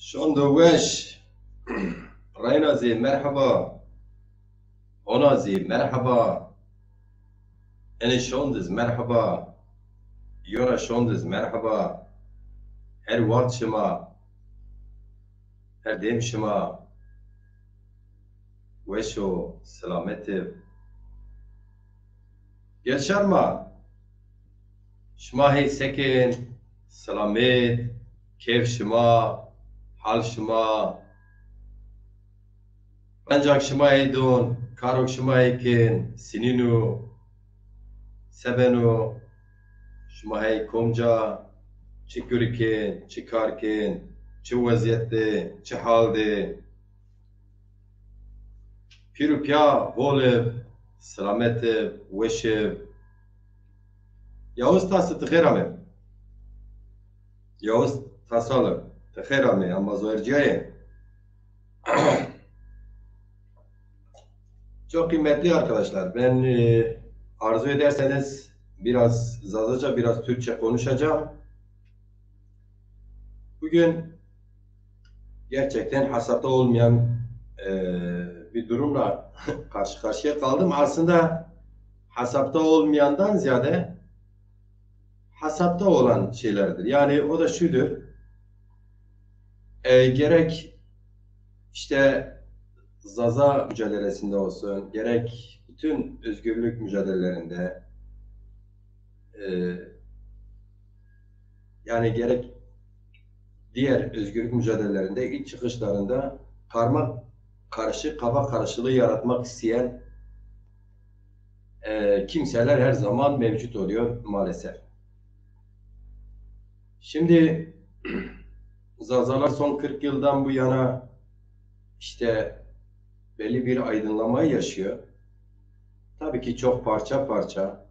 شوندوش رينازي مرحبا هونازي مرحبا أنا شوندز مرحبا يورا شوندز مرحبا her وقت شما her ديم شما وشو سلامتي يا شرما شما هي سكن سلامت كيف شما حال شما ancak şuma eydun, karok şuma eykin, sininu, sebenu, şuma ey komca, çıkırken, çıkarken, çı vaziyette, çı halde, pirupya, volev, selametev, veşev. Yavuz tası tıkheramem. Yavuz tasalım, tıkheramem, ama zoerciye. Çok kıymetli arkadaşlar, ben arzu ederseniz biraz Zazaca, biraz Türkçe konuşacağım. Bugün gerçekten hesapta olmayan bir durumla karşı karşıya kaldım. Aslında hesapta olmayandan ziyade hesapta olan şeylerdir. Yani o da şudur, gerek işte Zaza mücadelesinde olsun, gerek bütün özgürlük mücadelelerinde, yani gerek diğer özgürlük mücadelelerinde ilk çıkışlarında karma karışık, kafa karışıklığı yaratmak isteyen kimseler her zaman mevcut oluyor maalesef. Şimdi Zazalar son 40 yıldan bu yana işte belli bir aydınlamayı yaşıyor. Tabii ki çok parça parça,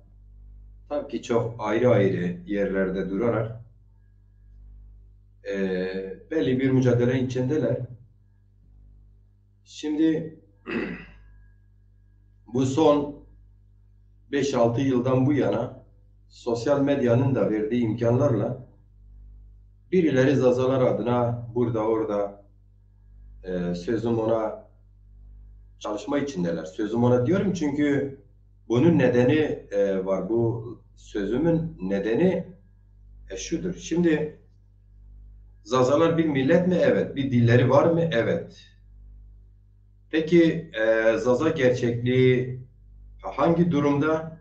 tabii ki çok ayrı ayrı yerlerde durarak belli bir mücadele içindeler. Şimdi bu son 5-6 yıldan bu yana sosyal medyanın da verdiği imkanlarla birileri Zazalar adına burada orada sözüm ona çalışma içindeler. Sözüm ona diyorum çünkü bunun nedeni var. Bu sözümün nedeni şudur. Şimdi Zazalar bir millet mi? Evet. Bir dilleri var mı? Evet. Peki Zaza gerçekliği hangi durumda?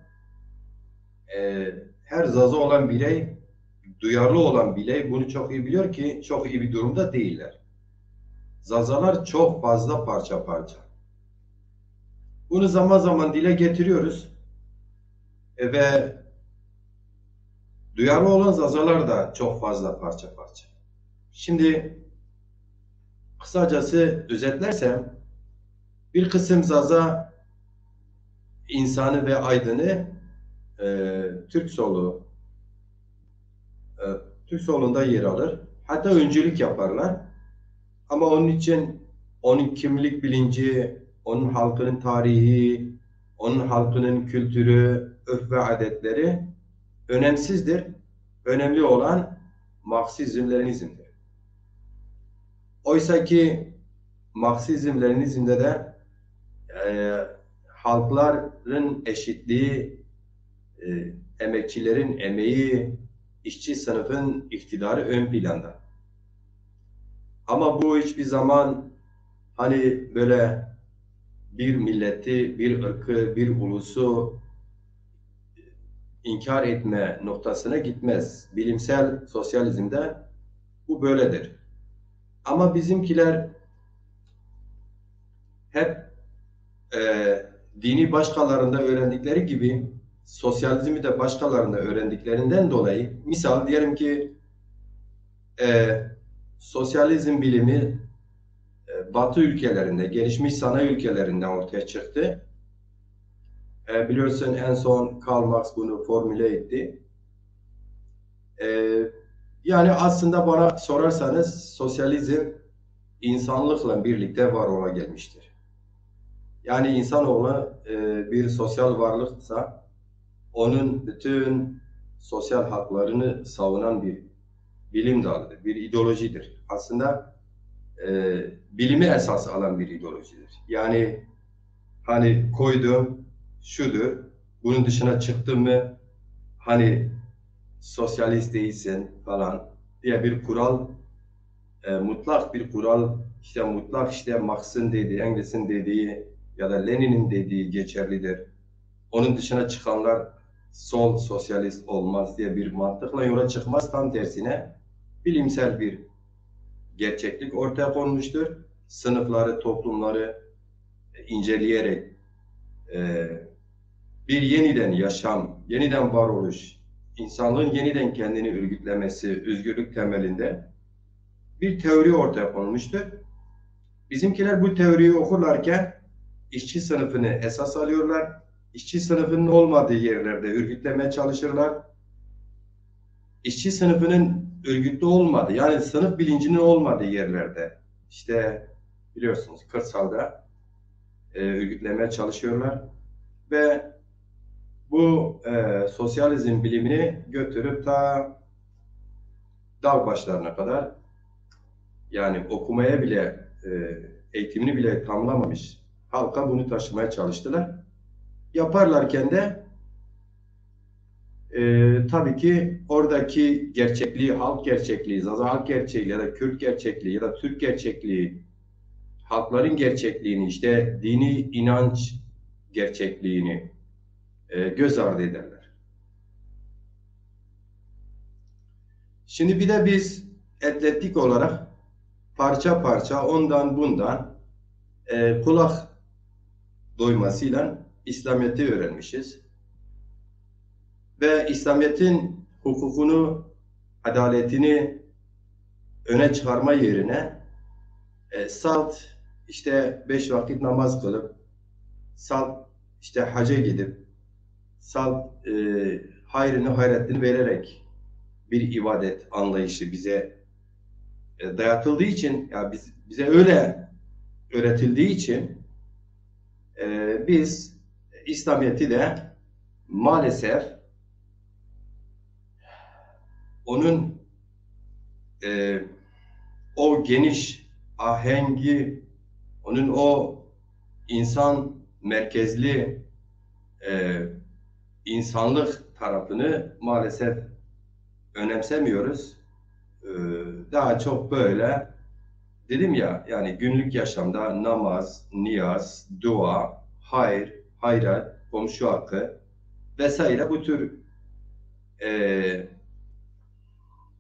Her Zaza olan birey, duyarlı olan birey bunu çok iyi biliyor ki çok iyi bir durumda değiller. Zazalar çok fazla parça parça. Bunu zaman zaman dile getiriyoruz ve duyarlı olan Zazalar da çok fazla parça parça. Şimdi kısacası özetlersem bir kısım Zaza insanı ve aydını Türk solu Türk solunda yer alır. Hatta öncülük yaparlar. Ama onun için onun kimlik bilinci, onun halkının tarihi, onun halkının kültürü, örf ve adetleri önemsizdir. Önemli olan Marksizm-Leninizm'dir. Oysa ki Marksizm-Leninizm'de de halkların eşitliği, emekçilerin emeği, işçi sınıfın iktidarı ön planda. Ama bu hiçbir zaman hani böyle bir milleti, bir ırkı, bir ulusu inkar etme noktasına gitmez. Bilimsel sosyalizmde bu böyledir. Ama bizimkiler hep dini başkalarında öğrendikleri gibi sosyalizmi de başkalarında öğrendiklerinden dolayı misal diyelim ki sosyalizm bilimi Batı ülkelerinde, gelişmiş sanayi ülkelerinde ortaya çıktı. Biliyorsun en son Karl Marx bunu formüle etti. Yani aslında bana sorarsanız sosyalizm insanlıkla birlikte var ola gelmiştir. Yani insanoğlu bir sosyal varlıksa onun bütün sosyal haklarını savunan bir bilim dalıdır, bir ideolojidir. Aslında bilimi esas alan bir ideolojidir. Yani hani koydum şudur, bunun dışına çıktın mı hani sosyalist değilsin falan diye bir kural, mutlak bir kural, işte mutlak işte Marx'ın dediği, Engels'in dediği ya da Lenin'in dediği geçerlidir. Onun dışına çıkanlar sol sosyalist olmaz diye bir mantıkla yola çıkmaz. Tam tersine bilimsel bir gerçeklik ortaya konmuştur. Sınıfları, toplumları inceleyerek e, bir yeniden yaşam, yeniden varoluş, insanlığın yeniden kendini örgütlemesi, özgürlük temelinde bir teori ortaya konmuştur. Bizimkiler bu teoriyi okurlarken işçi sınıfını esas alıyorlar. İşçi sınıfının olmadığı yerlerde örgütlemeye çalışırlar. İşçi sınıfının örgütlü olmadığı, yani sınıf bilincinin olmadığı yerlerde, işte biliyorsunuz kırsalda örgütlemeye çalışıyorlar. Ve bu sosyalizm bilimini götürüp ta dağ başlarına kadar, yani okumaya bile, eğitimini bile tamamlamamış halka bunu taşımaya çalıştılar. Yaparlarken de tabii ki oradaki gerçekliği, halk gerçekliği, Zaza halk gerçeği ya da Kürt gerçekliği ya da Türk gerçekliği, halkların gerçekliğini, işte dini inanç gerçekliğini göz ardı ederler. Şimdi bir de biz atletik olarak parça parça ondan bundan kulak doymasıyla İslamiyet'i öğrenmişiz. Ve İslamiyet'in hukukunu, adaletini öne çıkarma yerine salt işte 5 vakit namaz kılıp, salt işte hacca gidip, salt hayrını hayretini vererek bir ibadet anlayışı bize dayatıldığı için, ya bize öyle öğretildiği için biz İslamiyet'i de maalesef onun e, o geniş ahengi, onun o insan merkezli e, insanlık tarafını maalesef önemsemiyoruz. E, Daha çok böyle dedim ya, yani günlük yaşamda namaz, niyaz, dua, hayır, hayrat, komşu hakkı vesaire bu tür e,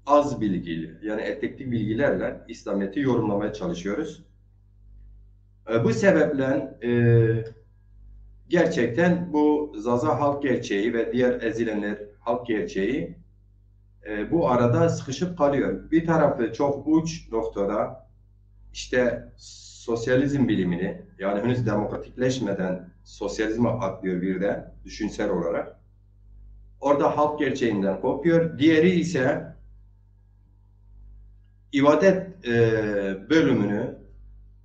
az bilgili, yani etekli bilgilerle İslamiyet'i yorumlamaya çalışıyoruz. Bu sebeple gerçekten bu Zaza halk gerçeği ve diğer ezilenler halk gerçeği bu arada sıkışıp kalıyor. Bir tarafı çok uç noktada işte sosyalizm bilimini, yani henüz demokratikleşmeden sosyalizme atlıyor birden düşünsel olarak. Orada halk gerçeğinden kopuyor. Diğeri ise ibadet bölümünü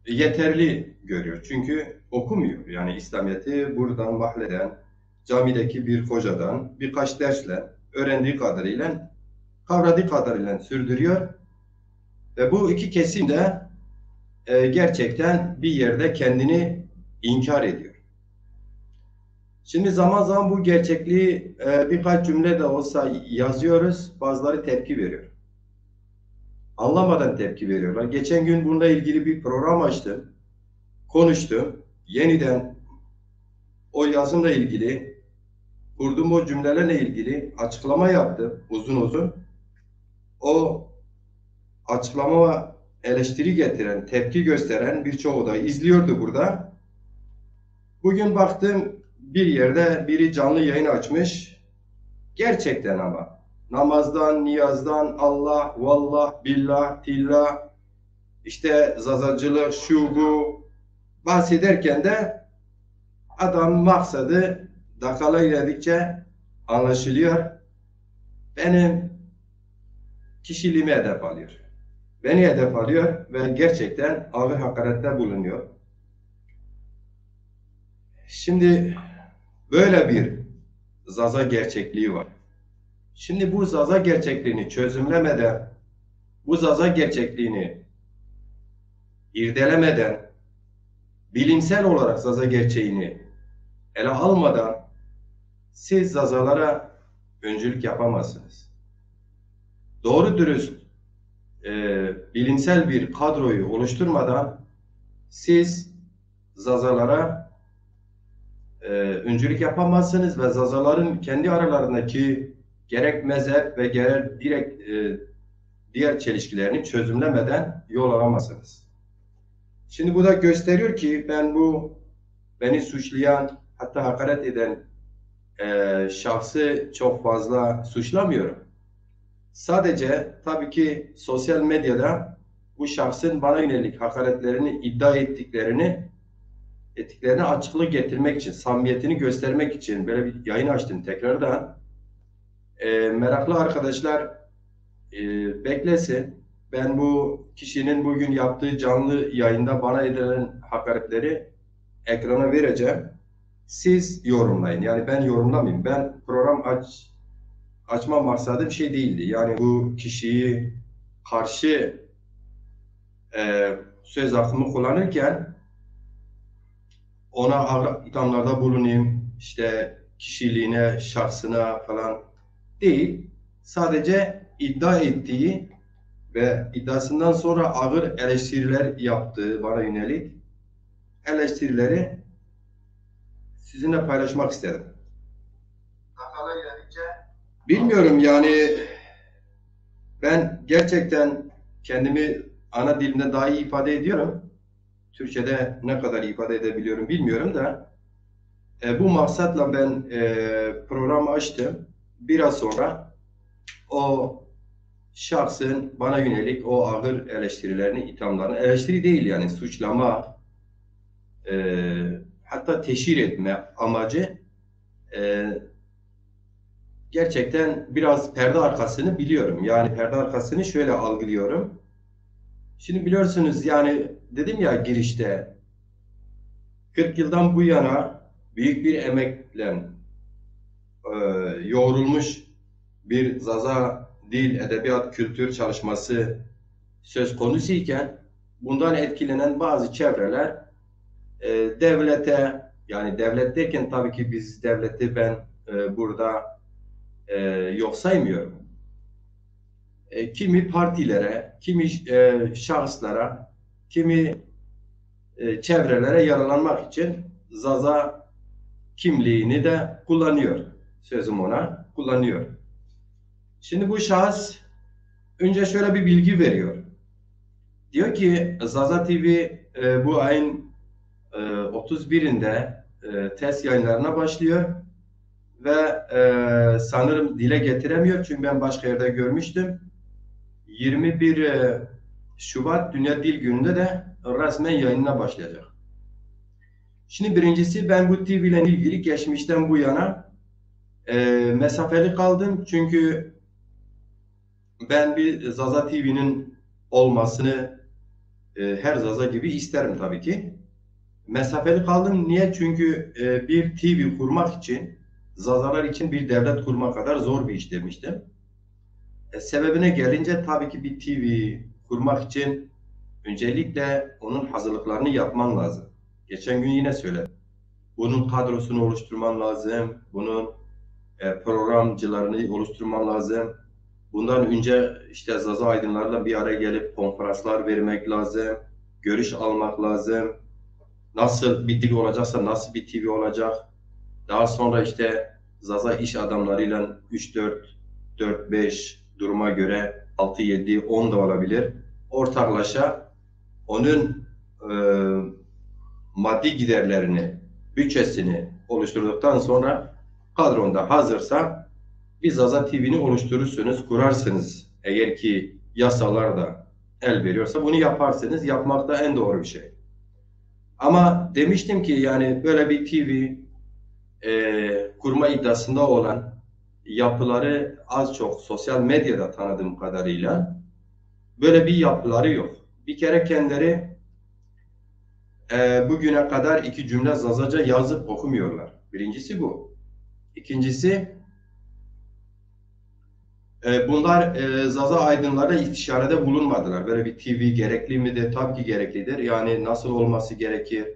yeterli görüyor. Çünkü okumuyor. Yani İslamiyet'i buradan mahalleden, camideki bir hocadan birkaç dersle öğrendiği kadarıyla, kavradığı kadarıyla sürdürüyor. Ve bu iki kesim de gerçekten bir yerde kendini inkar ediyor. Şimdi zaman zaman bu gerçekliği birkaç cümle de olsa yazıyoruz, bazıları tepki veriyor. Anlamadan tepki veriyorlar. Geçen gün bununla ilgili bir program açtım, konuştum. Yeniden o yazımla ilgili, kurduğum o cümlelerle ilgili açıklama yaptım uzun uzun. O açıklama eleştiri getiren, tepki gösteren birçoğu da izliyordu burada. Bugün baktım bir yerde biri canlı yayın açmış. Gerçekten ama namazdan, niyazdan, Allah, vallah, billah, tillah, işte zazacılık, şu bu bahsederken de adam maksadı dakala ilerledikçe anlaşılıyor. Benim kişiliğimi hedef alıyor. Beni hedef alıyor ve gerçekten ağır hakarette bulunuyor. Şimdi böyle bir Zaza gerçekliği var. Şimdi bu Zaza gerçekliğini çözümlemeden, bu Zaza gerçekliğini irdelemeden, bilimsel olarak Zaza gerçeğini ele almadan siz Zazalara öncülük yapamazsınız. Doğru dürüst bilimsel bir kadroyu oluşturmadan siz Zazalara öncülük yapamazsınız ve Zazaların kendi aralarındaki gerek mezhep ve gerek direkt diğer çelişkilerini çözümlemeden yol alamazsınız. Şimdi bu da gösteriyor ki beni suçlayan, hatta hakaret eden şahsı çok fazla suçlamıyorum. Sadece tabii ki sosyal medyada bu şahsın bana yönelik hakaretlerini iddia ettiklerini açıklık getirmek için, samimiyetini göstermek için böyle bir yayın açtım tekrardan. Meraklı arkadaşlar beklesin. Ben bu kişinin bugün yaptığı canlı yayında bana edilen hakaretleri ekrana vereceğim. Siz yorumlayın. Yani ben yorumlamayayım. Ben program açma maksadım şey değildi. Yani bu kişiyi karşı söz hakkımı kullanırken ona ağır ithamlarda bulunayım. İşte kişiliğine, şahsına falan değil. Sadece iddia ettiği ve iddiasından sonra ağır eleştiriler yaptığı bana yönelik eleştirileri sizinle paylaşmak istedim. Bilmiyorum yani ben gerçekten kendimi ana dilimde daha iyi ifade ediyorum. Türkçe'de ne kadar ifade edebiliyorum bilmiyorum da bu maksatla ben programı açtım. Biraz sonra o şahsın bana yönelik o ağır eleştirilerini, ithamlarını, eleştiri değil yani suçlama, hatta teşhir etme amacı gerçekten biraz perde arkasını biliyorum. Yani perde arkasını şöyle algılıyorum. Şimdi biliyorsunuz yani dedim ya girişte 40 yıldan bu yana büyük bir emekle yoğrulmuş bir Zaza dil, edebiyat, kültür çalışması söz konusu iken bundan etkilenen bazı çevreler devlete, yani devletteyken tabii ki biz devleti ben burada yok saymıyorum. Kimi partilere, kimi şahıslara, kimi çevrelere yaralanmak için Zaza kimliğini de kullanıyor. Sözüm ona kullanıyor. Şimdi bu şahıs önce şöyle bir bilgi veriyor. Diyor ki Zaza TV bu ayın 31'inde test yayınlarına başlıyor ve sanırım dile getiremiyor çünkü ben başka yerde görmüştüm. 21 Şubat Dünya Dil Günü'nde de resmen yayınına başlayacak. Şimdi birincisi ben bu TV ile ilgili geçmişten bu yana mesafeli kaldım çünkü ben bir Zaza TV'nin olmasını her Zaza gibi isterim tabii ki. Mesafeli kaldım. Niye? Çünkü bir TV kurmak için Zazalar için bir devlet kurmak kadar zor bir iş demiştim. Sebebine gelince tabii ki bir TV kurmak için öncelikle onun hazırlıklarını yapman lazım. Geçen gün yine söyledim. Bunun kadrosunu oluşturman lazım. Bunun programcılarını oluşturman lazım. Bundan önce işte Zaza aydınlarla bir araya gelip konferanslar vermek lazım. Görüş almak lazım. Nasıl bir dil olacaksa nasıl bir TV olacak. Daha sonra işte Zaza iş adamlarıyla 3-4, 4-5 duruma göre 6-7, 10 da olabilir. Ortaklaşa onun maddi giderlerini, bütçesini oluşturduktan sonra kadronda hazırsa bir Zaza TV'ni oluşturursunuz, kurarsınız. Eğer ki yasalar da el veriyorsa bunu yaparsınız. Yapmak da en doğru bir şey. Ama demiştim ki yani böyle bir TV kurma iddiasında olan yapıları az çok sosyal medyada tanıdığım kadarıyla böyle bir yapıları yok. Bir kere kendileri bugüne kadar 2 cümle Zazaca yazıp okumuyorlar. Birincisi bu. İkincisi Bunlar Zaza aydınlara istişarede bulunmadılar. Böyle bir TV gerekli midir? Tabii ki gereklidir. Yani nasıl olması gerekir?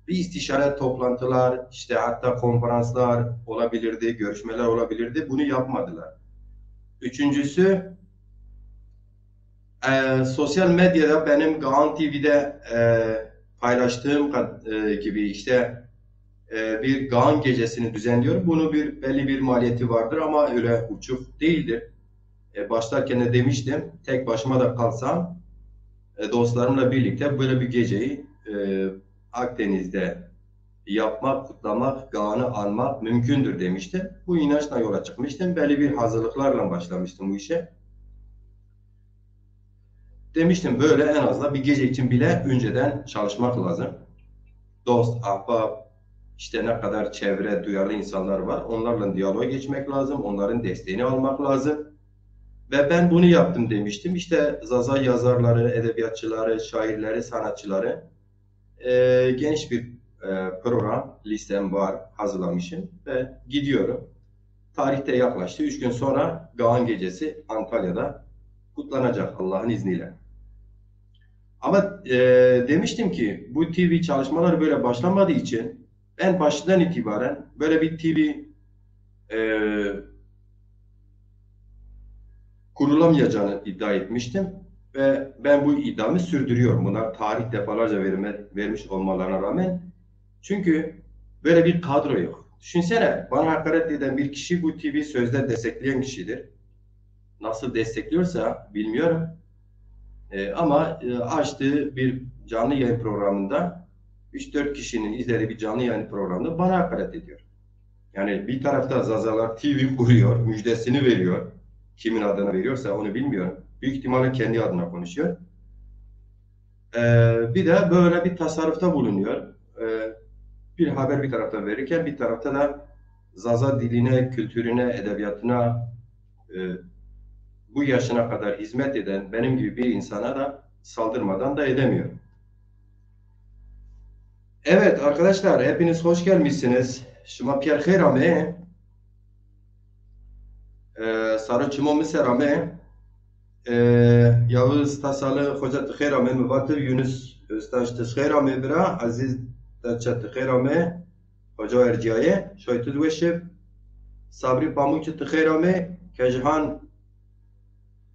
Bir istişare toplantılar, işte hatta konferanslar olabilirdi, görüşmeler olabilirdi. Bunu yapmadılar. Üçüncüsü, sosyal medyada benim Kaan TV'de paylaştığım gibi işte bir Kaan gecesini düzenliyorum. Bunun belli bir maliyeti vardır ama öyle uçuk değildir. Başlarken de demiştim, tek başıma da kalsam dostlarımla birlikte böyle bir geceyi Akdeniz'de yapmak, kutlamak, Kaan'ı anmak mümkündür demiştim. Bu inançla yola çıkmıştım. Belli bir hazırlıklarla başlamıştım bu işe. Demiştim böyle en azından bir gece için bile önceden çalışmak lazım. Dost, ahbap, işte ne kadar çevre duyarlı insanlar var. Onlarla diyaloğa geçmek lazım. Onların desteğini almak lazım. Ve ben bunu yaptım demiştim. İşte Zaza yazarları, edebiyatçıları, şairleri, sanatçıları geniş bir program listem var, hazırlamışım ve gidiyorum. Tarihte yaklaştı. 3 gün sonra Kaan Gecesi Antalya'da kutlanacak Allah'ın izniyle. Ama demiştim ki bu TV çalışmaları böyle başlamadığı için ben başından itibaren böyle bir TV e, kurulamayacağını iddia etmiştim ve ben bu iddiamı sürdürüyorum. Bunlar tarih defalarca vermiş olmalarına rağmen. Çünkü böyle bir kadro yok. Düşünsene bana hakaret eden bir kişi bu TV sözde destekleyen kişidir. Nasıl destekliyorsa bilmiyorum. Ama açtığı bir canlı yayın programında 3-4 kişinin izlediği bir canlı yayın programında bana hakaret ediyor. Yani bir tarafta Zazalar TV kuruyor, müjdesini veriyor. Kimin adına veriyorsa onu bilmiyorum. Büyük ihtimalle kendi adına konuşuyor. Bir de böyle bir tasarrufta bulunuyor. Bir haber bir tarafta verirken bir tarafta da Zaza diline, kültürüne, edebiyatına bu yaşına kadar hizmet eden benim gibi bir insana da saldırmadan da edemiyor. Evet arkadaşlar hepiniz hoş gelmişsiniz. Şuma Pierre Khayrame, Sarı Çimo Miserame, Yavuz Tasalı Hoca Khayrame Mübatır Yunus Öztaş Khayrame Bira Aziz Taçat Khayrame Hoca Erciye Şoytu Dweşev Sabri Pamukçu Khayrame Kejhan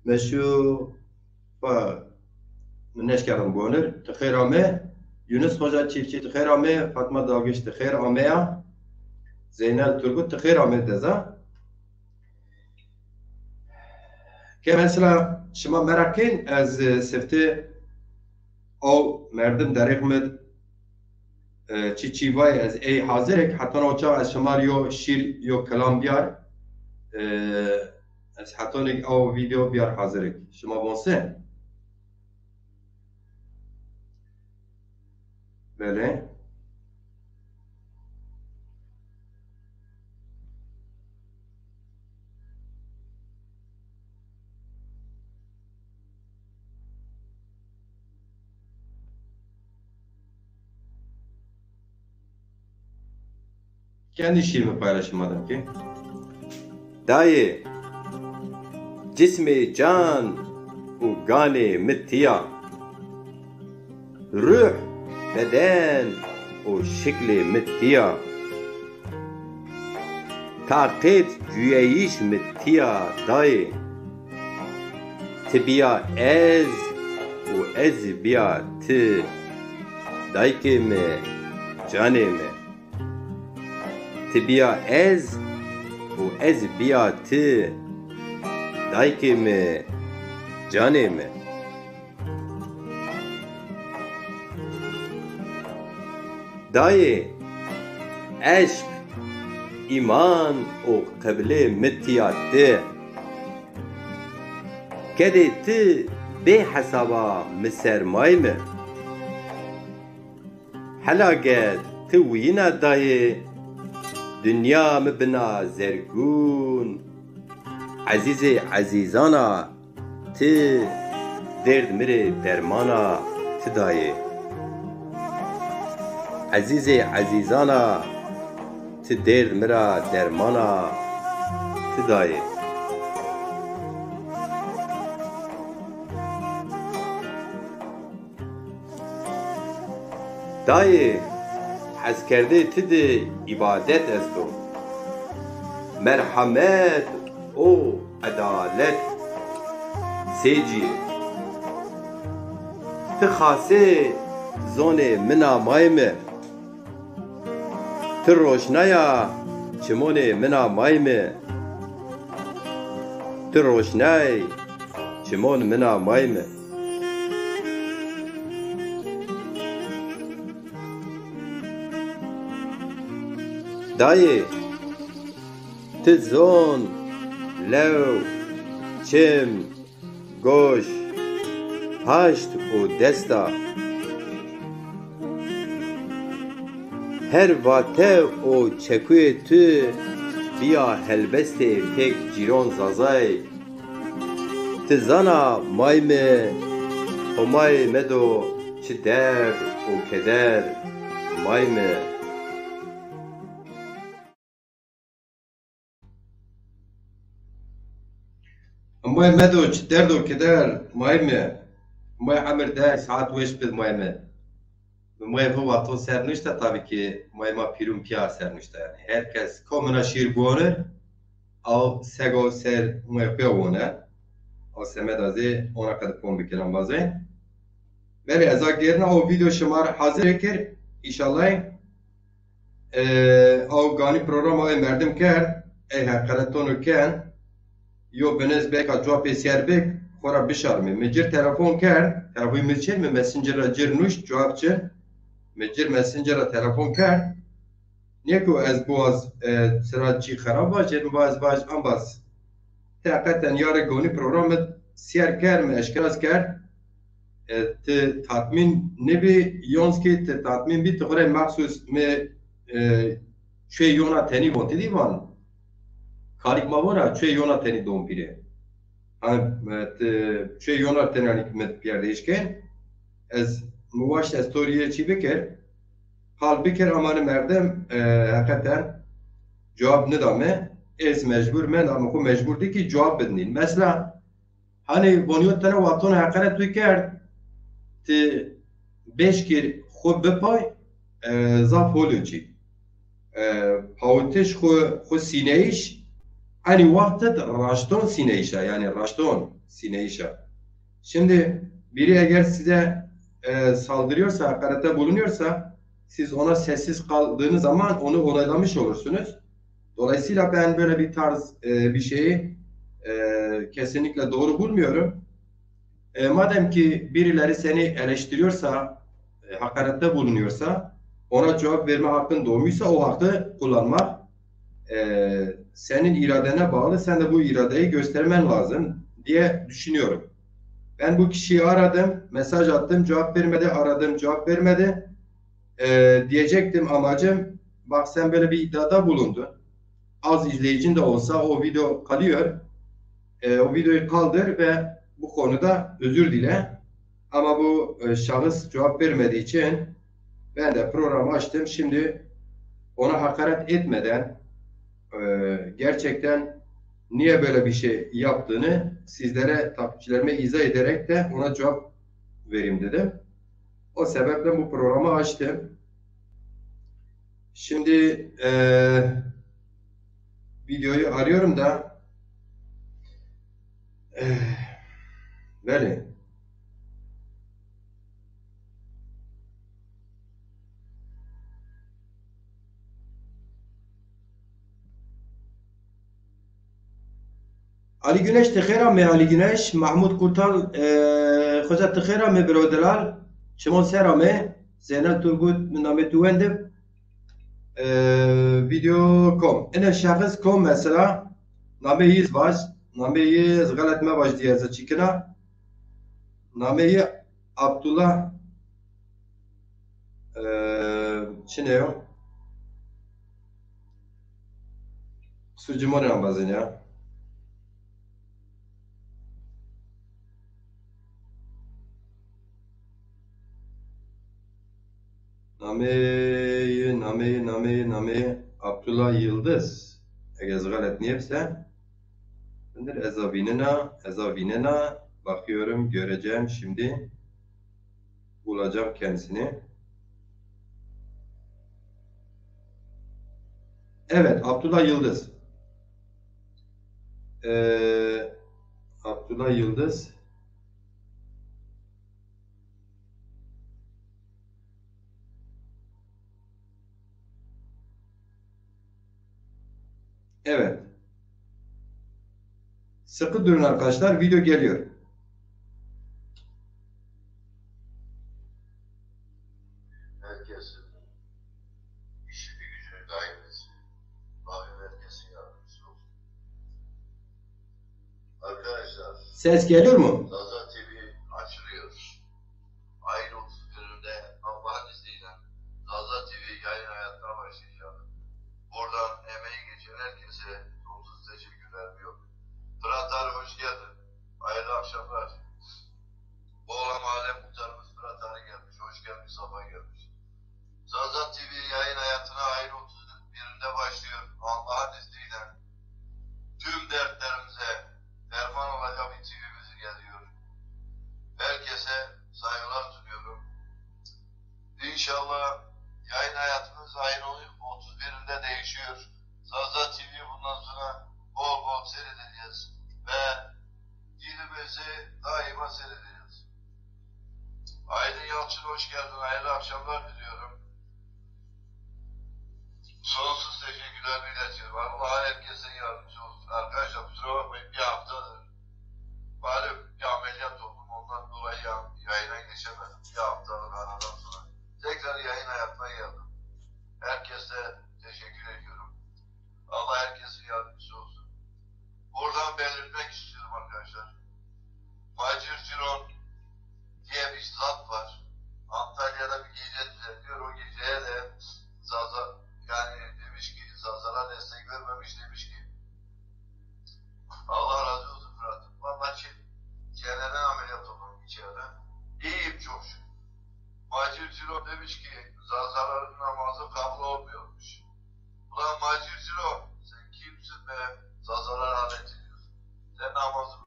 Meşu Neşkerim Bonur Khayrame Yunus Hoca Çiftçi Khayrame Fatma Dalgıç Khayrame Zeynel Turgut Khayrame Deza که مثلا شما مراکین از سفته او مردم دریق مد چی چیوای از ای حاضرک حتی نوچا از شما یو شیر یو کلام بیار از حتی نک او ویدیو بیار حاضرک شما بونسه بله kendi şiirimi paylaşmadım ki. Dayı, cismi can u gane mittiya, ruh beden u şekli mittiya, takit cüyeyiş mittiya dayı, tibiya ez u ez biya ti, dayke me cane me. Tibiya ez u ez biya ti dayke mi cane mi dayı eşk iman u kıble mittiyatı kede ti be hesaba misermay mi helaget ti wina dayı dünya mebna zergun azize azizana ti derd mire dermana ti dayı azize azizana ti derd mira dermana ti dayı Dayı, hezkerde tidi ibadet esto. Merhamet o adalet seciye. Ti khase zone mina mayme. Ti roşnaya çimone mina mayme. Ti roşnay çimon mina mayme. Dayı, ti zon, lev, çim, goş, haşt û desta. Her vate o çekuyê tu biya helbestê pek cîron zazay. Ti zana mayme, homay medo çi der û keder mayme. Moje medo çi derd û keder mayme. Moje emir de saat weş bid mayme. Moje bu vato sernişte tabii ki mayma pirûm piya sernişte yani. Herkes komuna şîr buonur. Av sego ser moje piyavone. Av semed azê ona kad pon bikiran bazê. Belê eza gerina o video şimar hazır kir. İnşallah av gani programa merdim ker. Hakaretonu ken. Yo beniz beka cevap bek xora bişarmi. Mecir telefon ker. Telefonu mecir mi messenger'a cirnuş cevapçı. Mecir messenger'a telefon ker. Niye ki ez boğaz sıratçı xaraba cer boğaz baş ambas. Hakikaten yarı goni programı siyer ker mi eşkiraz ker. Te tatmin ne bi yonski te tatmin bi tıkore mahsus me şey yona teni vonti divan. Karik mavona çe yona teni dompire. Çe yona teni hikmet piyerde işken ez muvaş story'e çi bikir hal bikir amanı merdem hakikaten cevap ne dame ez mecbur men ama ku mecbur değil ki cevap bednin. Mesela hani boniyot tane vaton hakaret bikir te beş kir xo bepay zaf holuci. Pavutiş xo sineyiş aynı vakti raşton sineyişa yani raşton sineyişa. Şimdi biri eğer size saldırıyorsa, hakarete bulunuyorsa siz ona sessiz kaldığınız zaman onu onaylamış olursunuz. Dolayısıyla ben böyle bir tarz bir şeyi kesinlikle doğru bulmuyorum. Madem ki birileri seni eleştiriyorsa, hakarette bulunuyorsa ona cevap verme hakkın doğmuşsa o hakkı kullanmak senin iradene bağlı. Sen de bu iradeyi göstermen lazım diye düşünüyorum. Ben bu kişiyi aradım, mesaj attım, cevap vermedi, aradım, cevap vermedi. Diyecektim amacım, bak sen böyle bir iddiada bulundun. Az izleyicin de olsa o video kalıyor. O videoyu kaldır ve bu konuda özür dile. Ama bu şahıs cevap vermediği için ben de programı açtım. Şimdi ona hakaret etmeden gerçekten niye böyle bir şey yaptığını sizlere, takipçilerime izah ederek de ona cevap vereyim dedim. O sebeple bu programı açtım. Şimdi videoyu arıyorum da böyle. Ali Güneş tıkhera me Ali Güneş, Mahmut Kurtal Hoca tıkhera me birodelar, Şimon Sera me, Zeynep Turgut name tuvendim, video.com. Ene şahıs.com mesela, nameyi baş, nameyi zgalet me baş diye zaçikina, nameyi Abdullah çi ne yo? Sucumon ambazın ya. Nameyi Abdullah Yıldız. Eğer galet niyeyse Ezavinena bakıyorum göreceğim şimdi bulacağım kendisini. Evet, Abdullah Yıldız. Ee, Abdullah Yıldız. Evet. Sıkı durun arkadaşlar. Video geliyor. Herkesin işini gücünü daim etsin. Rabbim herkesin yardımcısı olsun. Arkadaşlar, Ses geliyor mu? Zaza TV açılıyor. Ayın 31'inde Allah'ın izniyle Zaza TV yayın hayatına başlayacak. Buradan emeği geçen herkese sonsuz teşekkürler diyorum. Fırat abi hoş geldin. Hayırlı akşamlar. Boğla Mahalle Muhtarımız Fırat abi gelmiş. Hoş gelmiş, sabah gelmiş. Zaza TV yayın hayatına ayın 31'inde başlıyor. Allah'ın izniyle tüm dertlerimize derman olacak bir TV'miz geliyor. Herkese saygılar sunuyorum. İnşallah yayın hayatımız ayın 31'inde değişiyor. Zaza TV bundan sonra bol bol seyredeceğiz ve dilimizi daima seyredeceğiz. Aydın Yalçın hoş geldin. Hayırlı akşamlar diliyorum. Sonsuz teşekkürler iletiyorum. Allah herkesin yardımcısı olsun. Arkadaşlar kusura bakmayın, bir haftadır malum bir ameliyat oldum. Ondan dolayı yayına geçemedim. Bir haftalık aradan sonra tekrar yayın hayatına geldim. Herkese teşekkür ediyorum. Allah herkesin yardımcısı olsun. Buradan belirtmek istiyorum arkadaşlar. Macir Ciron diye bir zat var. Antalya'da bir gece düzenliyor. O geceye de Zaza yani demiş ki Zaza'na destek vermemiş, demiş ki Allah razı olsun Fırat'ım. Vallahi çeneden ameliyat oldum içeride. İyiyim çok şükür. Macir Ciro demiş ki Zaza'ların namazı kabul olmuyormuş. Ulan Macir Ciro sen kimsin be? Zazalar alet ediyorsun. Sen namazımızdan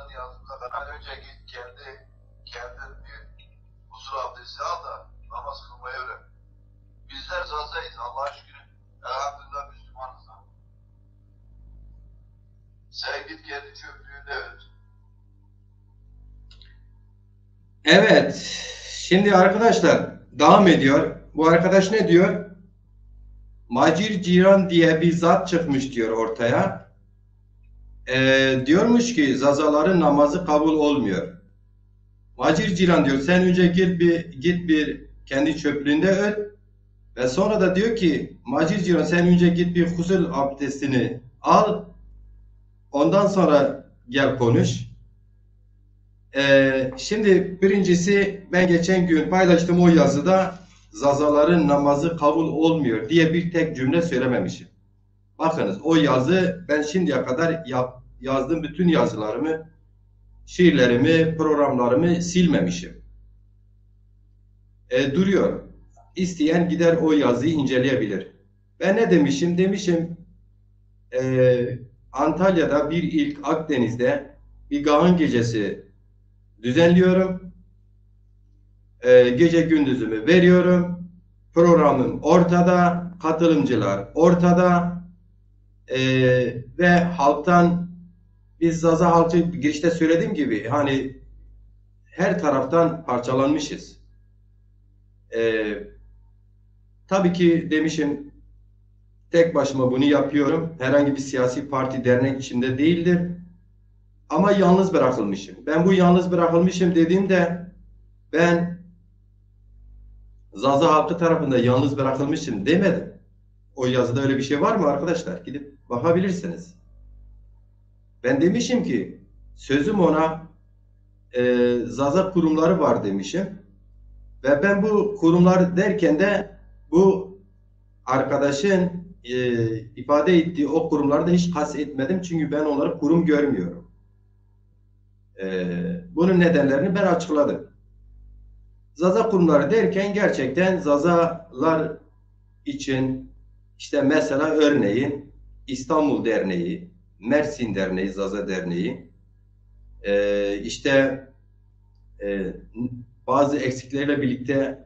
niyazımıza kadar önce git kendin bir usul abdesti al da namaz kılmayı öğren. Bizler Zaza'yız Allah'a şükür. Elhamdülillah Müslümanız da. Sen git kendi çöplüğünde öt. Evet. Şimdi arkadaşlar devam ediyor. Bu arkadaş ne diyor? Macir Ciran diye bir zat çıkmış diyor ortaya. Diyormuş ki Zazaların namazı kabul olmuyor. Macir Ciran diyor sen önce git bir kendi çöplüğünde öt ve sonra da diyor ki Macir Ciran sen önce git bir gusül abdestini al, ondan sonra gel konuş. Şimdi birincisi ben geçen gün paylaştığım o yazıda Zazaların namazı kabul olmuyor diye bir tek cümle söylememişim. Bakınız o yazı ben şimdiye kadar yazdığım bütün yazılarımı, şiirlerimi, programlarımı silmemişim. Duruyor. İsteyen gider o yazıyı inceleyebilir. Ben ne demişim? Demişim Antalya'da bir ilk Akdeniz'de bir Gağın Gecesi düzenliyorum. Gece gündüzümü veriyorum. Programım ortada, katılımcılar ortada ve halktan biz Zaza halkı girişte söylediğim gibi hani her taraftan parçalanmışız. Tabii ki demişim tek başıma bunu yapıyorum. Herhangi bir siyasi parti, dernek içinde değildir. Ama yalnız bırakılmışım. Ben bu yalnız bırakılmışım dediğimde ben Zaza halkı tarafından yalnız bırakılmışım demedim. O yazıda öyle bir şey var mı arkadaşlar? Gidip bakabilirsiniz. Ben demişim ki sözüm ona Zaza kurumları var demişim. Ve ben bu kurumlar derken de bu arkadaşın ifade ettiği o kurumları da hiç kastetmedim. Çünkü ben onları kurum görmüyorum. Bunun nedenlerini ben açıkladım. Zaza kurumları derken gerçekten Zazalar için işte mesela örneğin İstanbul Derneği, Mersin Derneği, Zaza Derneği, işte bazı eksikleriyle birlikte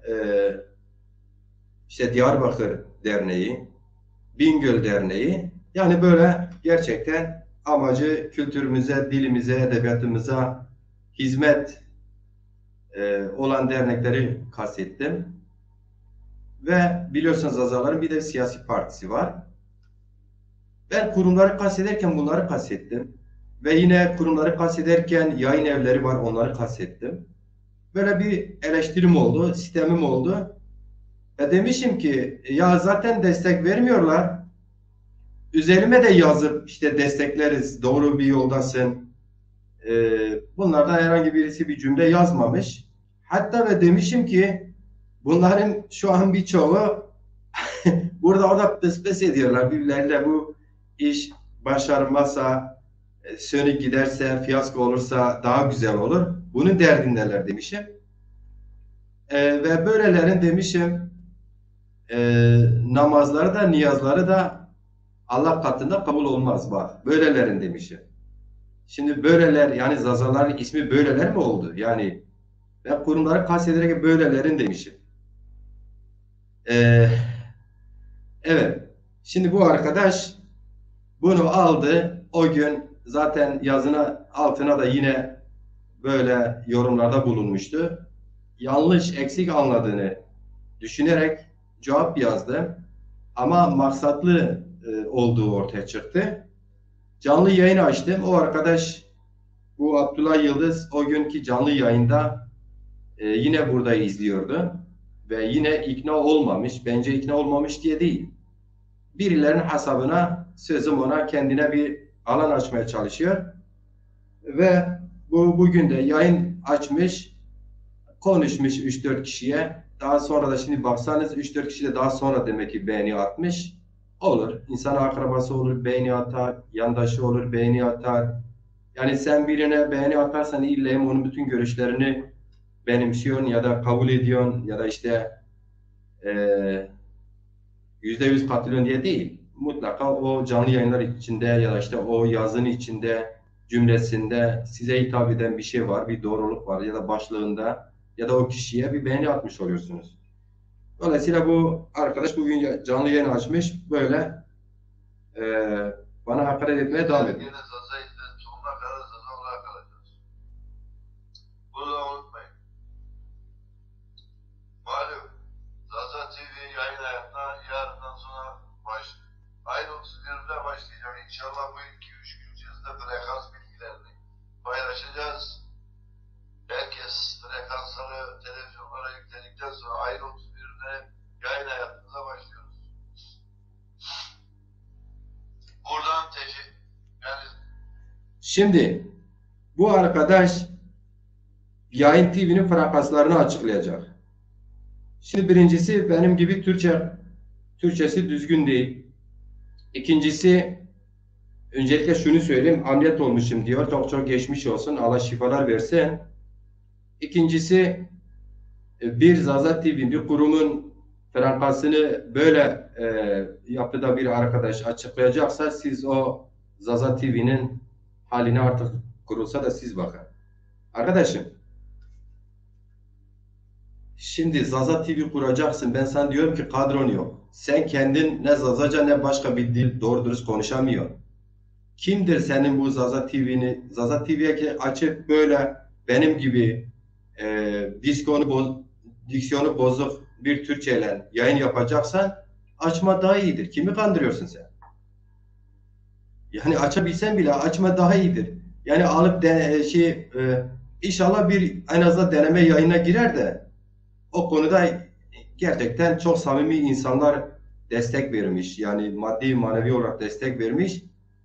işte Diyarbakır Derneği, Bingöl Derneği. Yani böyle gerçekten amacı kültürümüze, dilimize, edebiyatımıza hizmet olan dernekleri kastettim. Ve biliyorsunuz Azaların bir de siyasi partisi var. Ben kurumları kastederken bunları kastettim. Ve yine kurumları kastederken yayın evleri var, onları kastettim. Böyle bir eleştirim oldu, sistemim oldu. Demişim ki ya zaten destek vermiyorlar. Üzerime de yazıp işte destekleriz, doğru bir yoldasın. Bunlardan herhangi birisi bir cümle yazmamış. Hatta ve demişim ki bunların şu an birçoğu burada orada pes ediyorlar birbirleriyle, bu iş başarmazsa, sönük giderse, fiyasko olursa daha güzel olur. Bunun derdindeler demişim. Ve böylelerin demişim namazları da niyazları da Allah katında kabul olmaz bak. Böylelerin demişim. Şimdi böyleler yani Zazaların ismi böyleler mi oldu? Yani ben kurumları kastederek böylelerin demişim. Ee, evet. Şimdi bu arkadaş bunu aldı. O gün zaten yazına altına da yine böyle yorumlarda bulunmuştu. Yanlış, eksik anladığını düşünerek cevap yazdı. Ama maksatlı olduğu ortaya çıktı. Canlı yayın açtım. O arkadaş, bu Abdullah Yıldız, o günkü canlı yayında yine burada izliyordu. Ve yine ikna olmamış. Bence ikna olmamış diye değil. Birilerinin hesabına, sözüm ona, kendine bir alan açmaya çalışıyor. Ve bugün de yayın açmış, konuşmuş 3-4 kişiye. Daha sonra da şimdi baksanız 3-4 kişi de daha sonra demek ki beğeni atmış. Olur. İnsan akrabası olur, beğeni atar. Yandaşı olur, beğeni atar. Yani sen birine beğeni atarsan illa onun bütün görüşlerini benimsiyorsun ya da kabul ediyorsun ya da işte %100 katılıyorsun diye değil. Mutlaka o canlı yayınlar içinde ya da işte o yazının içinde, cümlesinde size hitap eden bir şey var, bir doğruluk var ya da başlığında ya da o kişiye bir beğeni atmış oluyorsunuz. Dolayısıyla bu arkadaş bugün canlı yayın açmış, böyle e, bana hakaret etmeye devam ediyor. Yine Zaza izle, sonuna kadar Zaza olarak kalacağız. Bunu da unutmayın. Malum Zaza TV yayın hayatına yarından sonra ayın 31'inde başlayacak. İnşallah bu 2-3 gün içerisinde frekans bilgilerini paylaşacağız. Herkes frekansları televizyonlara yükledikten sonra ayın 31'inde yayın hayatımıza başlıyoruz. Buradan yani Şimdi bu arkadaş Yayın TV'nin frekanslarını açıklayacak. Şimdi birincisi benim gibi Türkçesi düzgün değil. İkincisi öncelikle şunu söyleyeyim, ameliyat olmuşum diyor. Çok çok geçmiş olsun. Allah şifalar versin. İkincisi bir Zaza TV, bir kurumun frekansını böyle yapıda bir arkadaş açıklayacaksa siz o Zaza TV'nin haline artık kurulsa da siz bakın. Arkadaşım, şimdi Zaza TV kuracaksın. Ben sana diyorum ki kadron yok. Sen kendin ne Zazaca ne başka bir dil doğru dürüst konuşamıyorsun. Kimdir senin bu Zaza TV'ye açıp böyle benim gibi diksiyonu bozuk bir Türkçeyle yayın yapacaksan açma daha iyidir. Kimi kandırıyorsun sen? Yani açabilsen bile açma daha iyidir. Yani alıp inşallah bir en azından deneme yayına girer de o konuda gerçekten çok samimi insanlar destek vermiş. Yani maddi manevi olarak destek vermiş.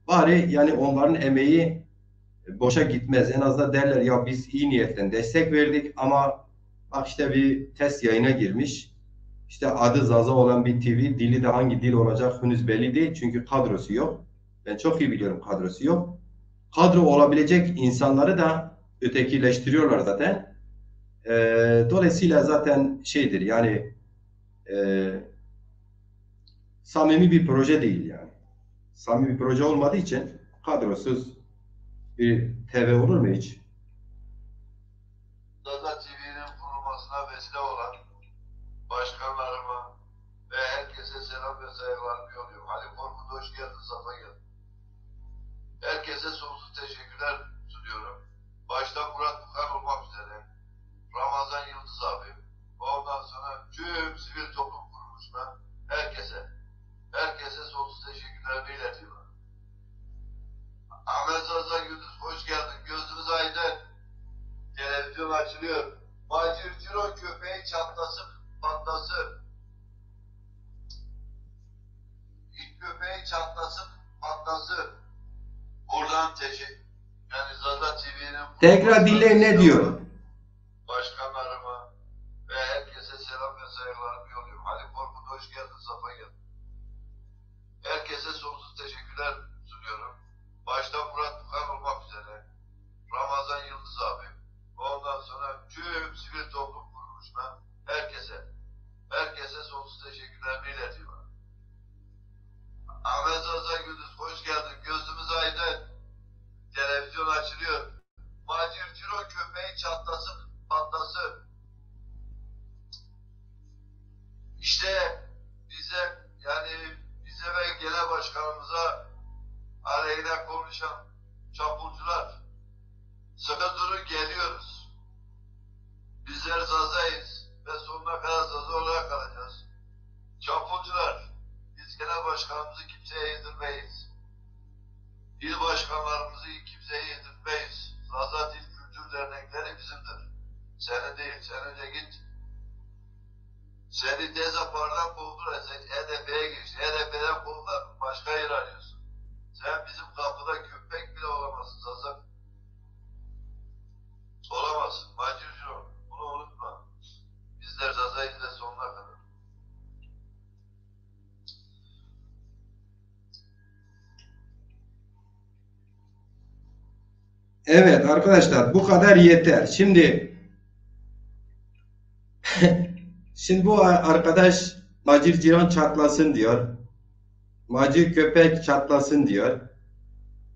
Bari yani onların emeği boşa gitmez. En azından derler ya biz iyi niyetten destek verdik ama bak işte bir test yayına girmiş. İşte adı Zaza olan bir TV, dili de hangi dil olacak henüz belli değil. Çünkü kadrosu yok. Ben çok iyi biliyorum kadrosu yok. Kadro olabilecek insanları da ötekileştiriyorlar zaten. Dolayısıyla zaten şeydir yani samimi bir proje değil yani. Samimi bir proje olmadığı için kadrosuz bir TV olur mu hiç? Zaza TV'nin kurulmasına vesile olan başkanlarıma, selam ve saygılarımı yolluyorum. Halim Korkut hoş geldin, safa geldin. Herkese sonsuz teşekkürler sunuyorum. Başta Murat Bukan olmak üzere, Ramazan Yıldız abi, ondan sonra tüm sivil toplum kuruluşuna, herkese sonsuz teşekkürlerimi iletiyorum. Ahmet Zaza Gündüz hoş geldin, gözünüz aydın. Televizyon açılıyor. Macir Ciro köpeği çatlasın, patlasın. İlk köpeği çatlasın, patlasın. Buradan yani Zaza TV'nin Tekrar dinleyin ne diyor? başkanlarıma ve herkese selam ve saygılarımı yolluyorum. Halim Korkut hoş geldin, safa geldin. Herkese sonsuz teşekkürler sunuyorum. Başta Murat Bukan olmak üzere, Ramazan Yıldız abi, ondan sonra tüm sivil toplum kuruluşuna, herkese sonsuz teşekkürlerimi iletiyorum. Ahmet Zaza Gündüz hoş geldin, gözümüz aydın. Televizyon açılıyor. Macir Ciro köpeği çatlasın, patlasın. İşte bize ve genel başkanımıza aleyhine konuşan çapulcular, sıkı durun, geliyoruz. Bizler Zaza'yız ve sonuna kadar Zaza olarak kalacağız. Çapulcular, biz genel başkanımızı kimseye yedirmeyiz. İl başkanlarımızı kimseye yedirmeyiz. Zaza Dil Kültür Dernekleri bizimdir. Senin değil, sen önce git. Seni Dezapar'dan kovdular, sen HDP'ye geçtin. HDP'den kovdular, başka yer arıyorsun. Sen bizim kapıda köpek bile olamazsın Zaza. Olamazsın, Macirci ol. Bunu unutma. Bizler Zaza'yız da sonuna kadar. Evet arkadaşlar, bu kadar yeter. Şimdi bu arkadaş Macir Cihan çatlasın diyor. Macir köpek çatlasın diyor.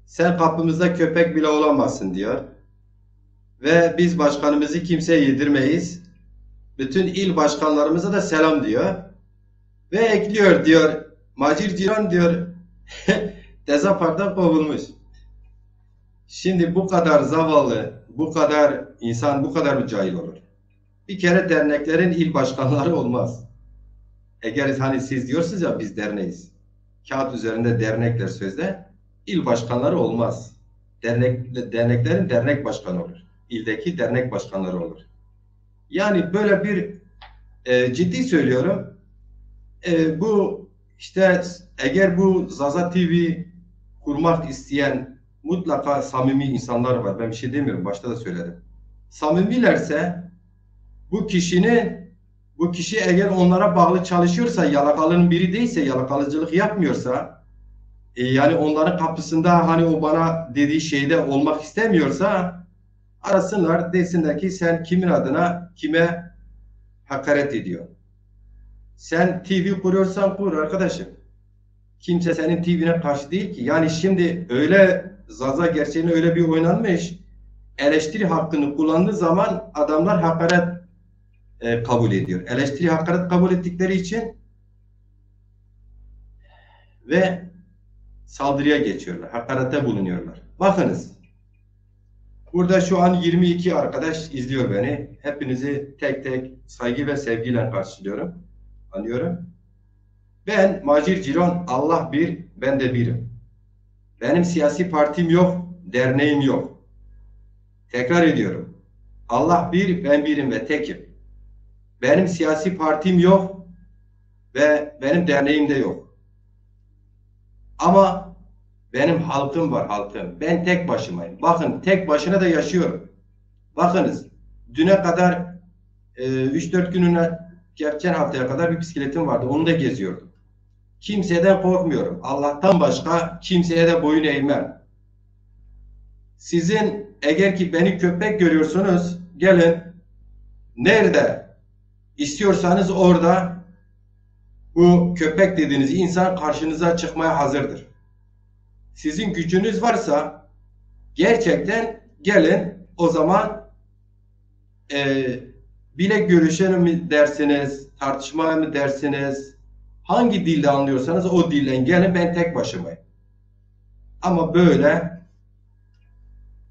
Sen kapımızda köpek bile olamazsın diyor. Ve biz başkanımızı kimseye yedirmeyiz. Bütün il başkanlarımıza da selam diyor. Ve ekliyor diyor. Macir Cihan diyor. Dezapar'dan kovulmuş. Şimdi bu kadar zavallı, bu kadar insan, bu kadar mı cahil olur? Bir kere derneklerin il başkanları olmaz. Eğer hani siz diyorsunuz ya biz derneğiz. Kağıt üzerinde dernekler sözde. İl başkanları olmaz. Derneklerin dernek başkanı olur. İldeki dernek başkanları olur. Yani böyle bir ciddi söylüyorum. Bu işte eğer bu Zaza TV kurmak isteyen mutlaka samimi insanlar var. Ben bir şey demiyorum. Başta da söyledim. Samimilerse bu kişi eğer onlara bağlı çalışıyorsa, yalakalının biri değilse, yalakalıcılık yapmıyorsa, yani onların kapısında hani o bana dediği şeyde olmak istemiyorsa arasınlar, desinler ki sen kimin adına kime hakaret ediyor. Sen TV kuruyorsan kur arkadaşım. Kimse senin TV'ne karşı değil ki. Yani şimdi öyle Zaza gerçeğine öyle bir oynanmış, eleştiri hakkını kullandığı zaman adamlar hakaret kabul ediyor. Eleştiri hakaret kabul ettikleri için ve saldırıya geçiyorlar. Hakarete bulunuyorlar. Bakınız. Burada şu an 22 arkadaş izliyor beni. Hepinizi tek tek saygı ve sevgiyle karşılıyorum. Anlıyorum. Ben Macir Ciron, Allah bir, ben de birim. Benim siyasi partim yok, derneğim yok. Tekrar ediyorum. Allah bir, ben birim ve tekim. Benim siyasi partim yok ve benim derneğim de yok. Ama benim halkım var, halkım. Ben tek başımayım. Bakın tek başına da yaşıyorum. Bakınız düne kadar 3-4 gününe geçen haftaya kadar bir bisikletim vardı. Onu da geziyordum. Kimseden korkmuyorum. Allah'tan başka kimseye de boyun eğmem. Sizin eğer ki beni köpek görüyorsunuz, gelin nerede istiyorsanız orada bu köpek dediğiniz insan karşınıza çıkmaya hazırdır. Sizin gücünüz varsa gerçekten gelin, o zaman bilek görüşelim mi dersiniz, tartışmaya mı dersiniz, Hangi dilde anlıyorsanız o dilden gelin, ben tek başımayım. Ama böyle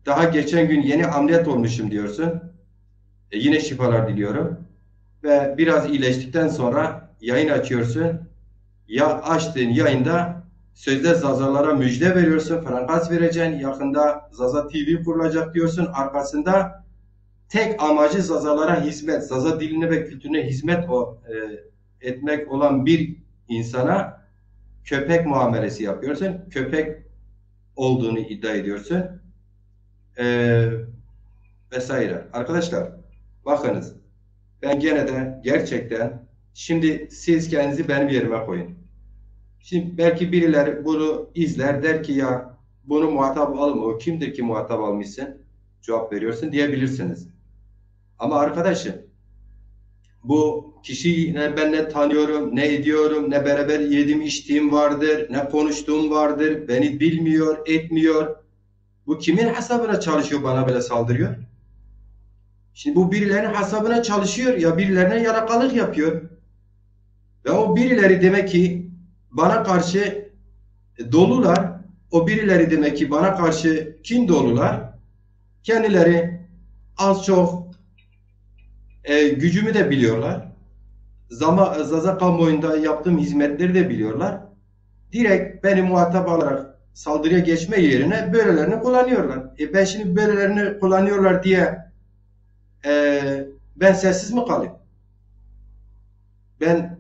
daha geçen gün yeni ameliyat olmuşum diyorsun. Yine şifalar diliyorum. Ve biraz iyileştikten sonra yayın açıyorsun. Ya açtığın yayında sözde Zazalara müjde veriyorsun. Frankans vereceksin. Yakında Zaza TV kurulacak diyorsun. Arkasında tek amacı Zazalara hizmet, Zaza diline ve kültürüne hizmet etmek olan bir insana köpek muamelesi yapıyorsun. Köpek olduğunu iddia ediyorsun. E, Vesaire. Arkadaşlar bakınız, ben gene de gerçekten, şimdi siz kendinizi benim yerime koyun. Şimdi belki birileri bunu izler, der ki ya bunu muhatap alma, o kimdir ki muhatap almışsın cevap veriyorsun diyebilirsiniz. Ama arkadaşım, bu kişiyi ben ne tanıyorum, ne ediyorum, ne beraber yedim içtiğim vardır, ne konuştuğum vardır, beni bilmiyor, etmiyor. Bu kimin hesabına çalışıyor, bana böyle saldırıyor? Şimdi bu birilerinin hesabına çalışıyor ya birilerine yalakalık yapıyor. Ve o birileri demek ki bana karşı dolular. O birileri demek ki bana karşı kin dolular. Kendileri az çok gücümü de biliyorlar. Zaza kamuoyunda yaptığım hizmetleri de biliyorlar. Direkt beni muhatap alarak saldırıya geçme yerine böylelerini kullanıyorlar. Ben şimdi böylelerini kullanıyorlar diye ben sessiz mi kalayım? Ben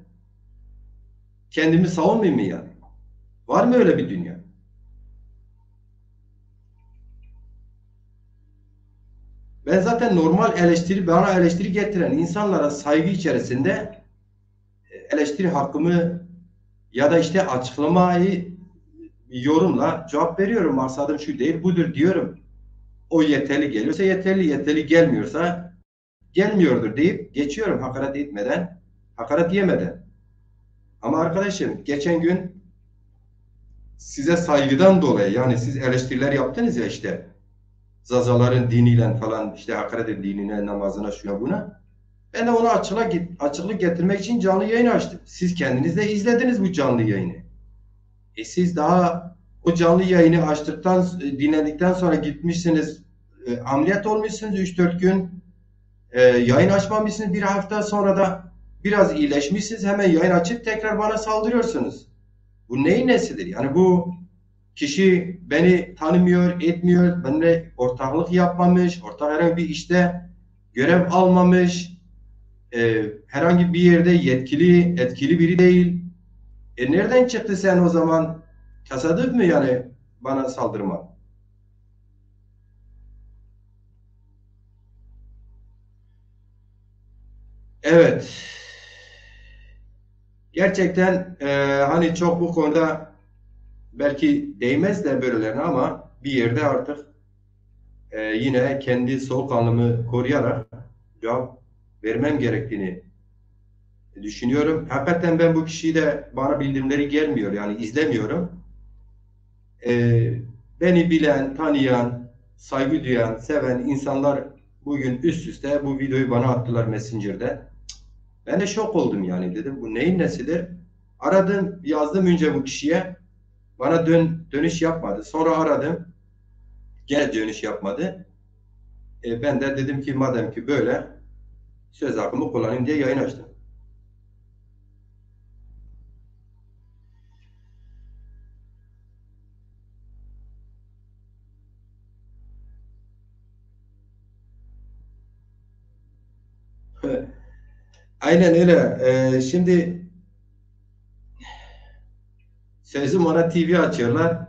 kendimi savunmayayım mı yani? Var mı öyle bir dünya? Ben zaten normal eleştiri, bana eleştiri getiren insanlara saygı içerisinde eleştiri hakkımı ya da işte açıklamayı yorumla cevap veriyorum. Maksadım şu değil, budur diyorum. O yeterli geliyorsa yeterli, yeterli gelmiyorsa gelmiyordur deyip geçiyorum hakaret etmeden, hakaret yemeden. Ama arkadaşım geçen gün size saygıdan dolayı, yani siz eleştiriler yaptınız ya, işte Zazaların diniyle falan, işte hakaret dinine, namazına, şuna buna. Ben de onu açıklık getirmek için canlı yayın açtım. Siz kendiniz de izlediniz bu canlı yayını. Siz daha o canlı yayını dinledikten sonra gitmişsiniz, ameliyat olmuşsunuz 3-4 gün, yayın açmamışsınız, bir hafta sonra da biraz iyileşmişsiniz, hemen yayın açıp tekrar bana saldırıyorsunuz. Bu neyin nesidir? Yani bu kişi beni tanımıyor, etmiyor, benimle ortaklık yapmamış, ortak herhangi bir işte görev almamış, herhangi bir yerde etkili biri değil. Nereden çıktı sen o zaman? Tesadüf mü yani bana saldırma? Evet. Gerçekten hani çok bu konuda belki değmez de böylelerine, ama bir yerde artık yine kendi soğukkanlımı koruyarak cevap vermem gerektiğini düşünüyorum. Hakikaten ben bu kişiyi de, bana bildirimleri gelmiyor, yani izlemiyorum. Beni bilen, tanıyan, saygı duyan, seven insanlar bugün üst üste bu videoyu bana attılar Messenger'de. Ben de şok oldum, yani dedim bu neyin nesidir? Aradım, yazdım önce bu kişiye. Bana dönüş yapmadı. Sonra aradım. Gene dönüş yapmadı. Ben de dedim ki madem ki böyle, söz hakkımı kullanayım diye yayın açtım. Aynen öyle. Şimdi sözüm ona TV açıyorlar.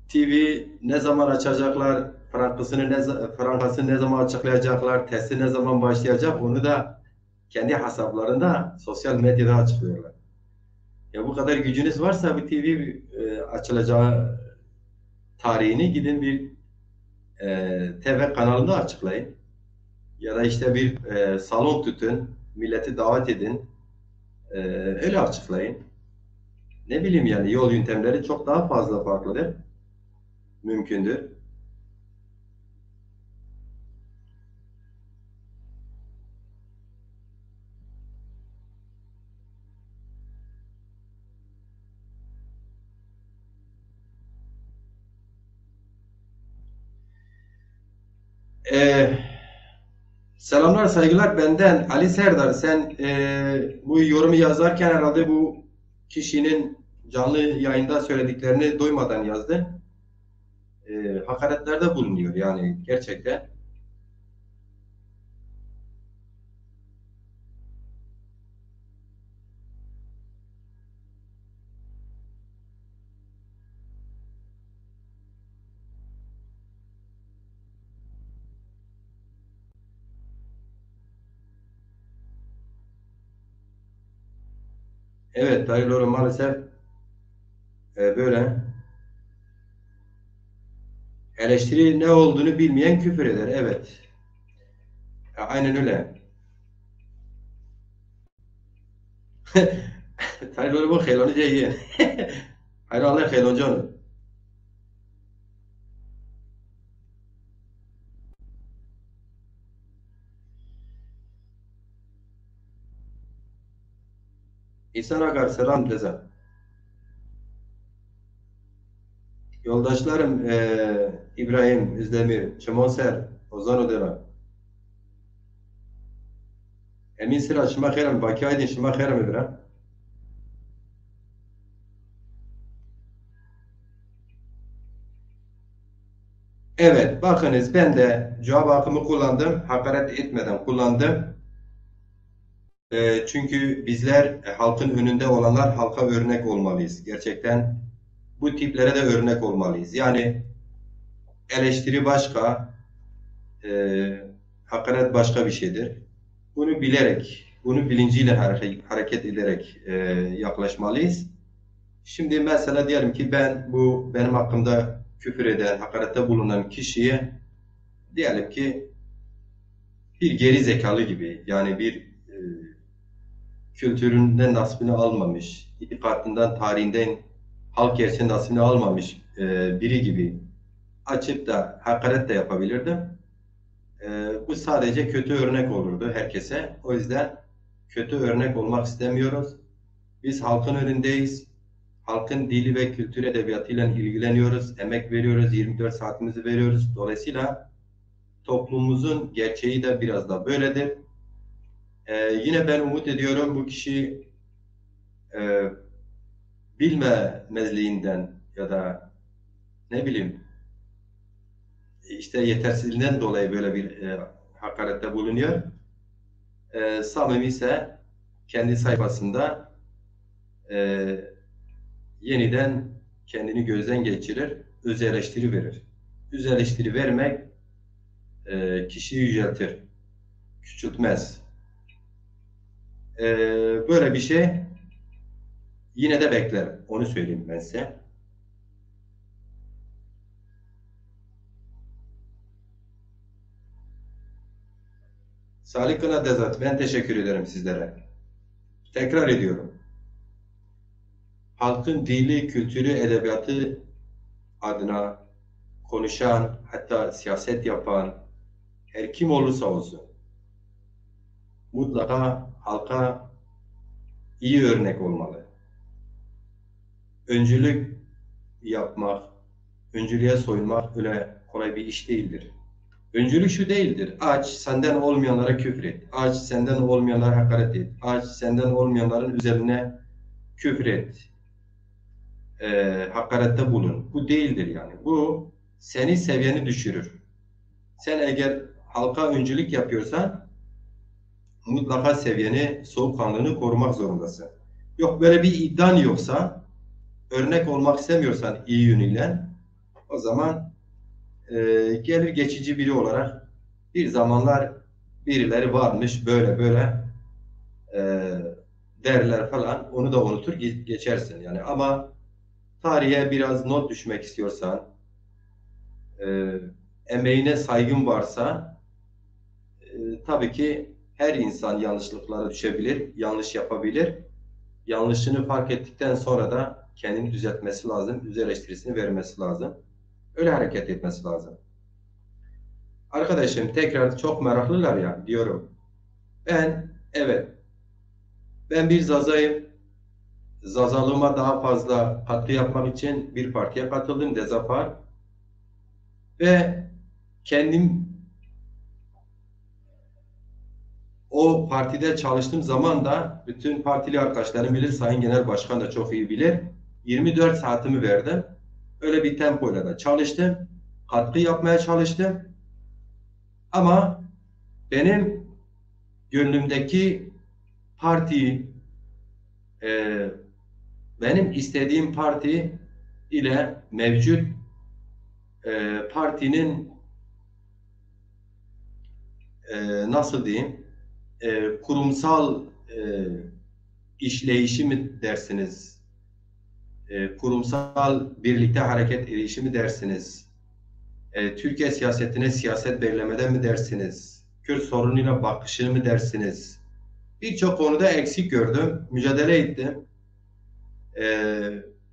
TV ne zaman açacaklar, frankasını ne zaman açıklayacaklar, testi ne zaman başlayacak, onu da kendi hesaplarında sosyal medyada açıklıyorlar. Ya bu kadar gücünüz varsa bir TV açılacağı tarihini gidin bir TV kanalında açıklayın. Ya da işte bir salon tutun, milleti davet edin, öyle açıklayın. Ne bileyim, yani yol yöntemleri çok daha fazla farklıdır, mümkündür. Ee, Selamlar, saygılar benden. Ali Serdar, sen bu yorumu yazarken herhalde bu kişinin canlı yayında söylediklerini duymadan yazdın. Hakaretlerde bulunuyor yani gerçekten. Evet, dayıları maalesef böyle. Eleştiri ne olduğunu bilmeyen küfür eder. Evet, aynen öyle. Dayıları bu heloncu yiyen. Hayır Allah heloncu onu. İhsan Agar, selam Reza. Yoldaşlarım İbrahim, Özdemir, Çimoser, Ozan Odera, Emin Sıra, şıma khayrem, Baki Aydın, şıma khayrem İbrahim. Evet, bakınız ben de cevap hakkımı kullandım, hakaret etmeden kullandım. Çünkü bizler halkın önünde olanlar halka örnek olmalıyız. Gerçekten bu tiplere de örnek olmalıyız. Yani eleştiri başka, hakaret başka bir şeydir. Bunu bilerek, bunu bilinciyle hareket ederek yaklaşmalıyız. Şimdi mesela diyelim ki ben bu benim hakkımda küfür eden, hakarette bulunan kişiye diyelim ki bir geri zekalı gibi yani bir kültüründen nasibini almamış, itikadından, tarihinden halk yerine nasibini almamış biri gibi açıp da hakaret de yapabilirdim. Bu sadece kötü örnek olurdu herkese. O yüzden kötü örnek olmak istemiyoruz. Biz halkın önündeyiz. Halkın dili ve kültür edebiyatıyla ilgileniyoruz. Emek veriyoruz. 24 saatimizi veriyoruz. Dolayısıyla toplumumuzun gerçeği de biraz da böyledir. Yine ben umut ediyorum bu kişi e, bilmemezliğinden ya da ne bileyim işte yetersizliğinden dolayı böyle bir hakarette bulunuyor. Samimi ise kendi sayfasında e, yeniden kendini gözden geçirir, öz eleştiri verir. Öz eleştiri vermek kişiyi yüceltir, küçültmez. E, Böyle bir şey yine de beklerim. Onu söyleyeyim ben size. Salih Kına Dezat, ben teşekkür ederim sizlere. Tekrar ediyorum. Halkın dili, kültürü, edebiyatı adına konuşan, hatta siyaset yapan her kim olursa olsun mutlaka halka iyi örnek olmalı. Öncülük yapmak, öncülüğe soyunmak öyle kolay bir iş değildir. Öncülük şu değildir. Aç, senden olmayanlara küfür et. Aç, senden olmayanlara hakaret et. Aç, senden olmayanların üzerine küfür et. Hakarette bulun. Bu değildir yani. Bu seni seviyeni düşürür. Sen eğer halka öncülük yapıyorsan mutlaka seviyeni, soğukkanlılığını korumak zorundasın. Yok böyle bir iddian yoksa, örnek olmak istemiyorsan iyi yönüyle, o zaman gelir geçici biri olarak bir zamanlar birileri varmış böyle böyle e, derler falan, onu da unutur geçersin yani. Ama tarihe biraz not düşmek istiyorsan, e, emeğine saygın varsa tabii ki her insan yanlışlıklara düşebilir, yanlış yapabilir. Yanlışını fark ettikten sonra da kendini düzeltmesi lazım, düz eleştirisini vermesi lazım. Öyle hareket etmesi lazım. Arkadaşım tekrar çok meraklılar ya diyorum. Evet, ben bir Zaza'yım. Zazalığıma daha fazla katkı yapmak için bir partiye katıldım, Dezapar. Ve kendim o partide çalıştığım zaman da bütün partili arkadaşlarım bilir, Sayın Genel Başkan da çok iyi bilir. 24 saatimi verdim. Öyle bir tempoyla da çalıştım. Katkı yapmaya çalıştım. Ama benim gönlümdeki partiyi, benim istediğim parti ile mevcut partinin nasıl diyeyim, kurumsal işleyişi mi dersiniz, kurumsal birlikte hareket edişi mi dersiniz, Türkiye siyasetine siyaset belirlemeden mi dersiniz, Kürt sorunuyla bakışını mı dersiniz? Birçok konuda eksik gördüm, mücadele ettim.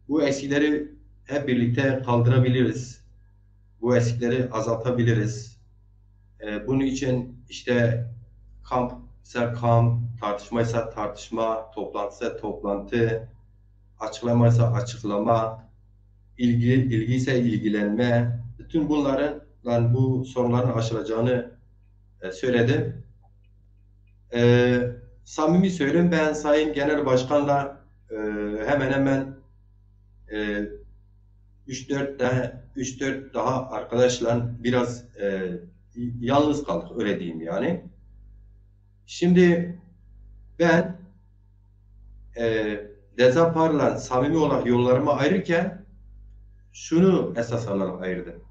Bu eksikleri hep birlikte kaldırabiliriz. Bu eksikleri azaltabiliriz. Bunun için işte kamp ise kamp, tartışmaysa tartışma, toplantıysa toplantı, açıklamaysa açıklama, ilgi ise ilgilenme. Bütün bunların, yani bu sorunların aşılacağını söyledim. Samimi söyleyeyim, ben Sayın Genel Başkan'la hemen hemen 3-4 daha arkadaşla biraz yalnız kaldık, öyle diyeyim yani. Şimdi ben Dezapar'la samimi olarak yollarımı ayırırken şunu esas alarak ayırdım.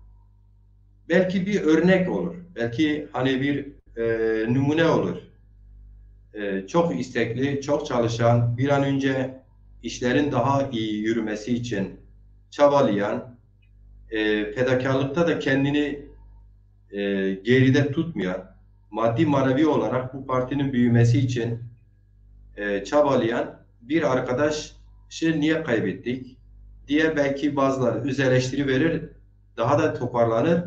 Belki bir örnek olur. Belki hani bir numune olur. Çok istekli, çok çalışan, bir an önce işlerin daha iyi yürümesi için çabalayan, fedakarlıkta da kendini geride tutmayan, maddi manevi olarak bu partinin büyümesi için çabalayan bir arkadaşı niye kaybettik diye belki bazıları öz eleştiri verir, daha da toparlanır.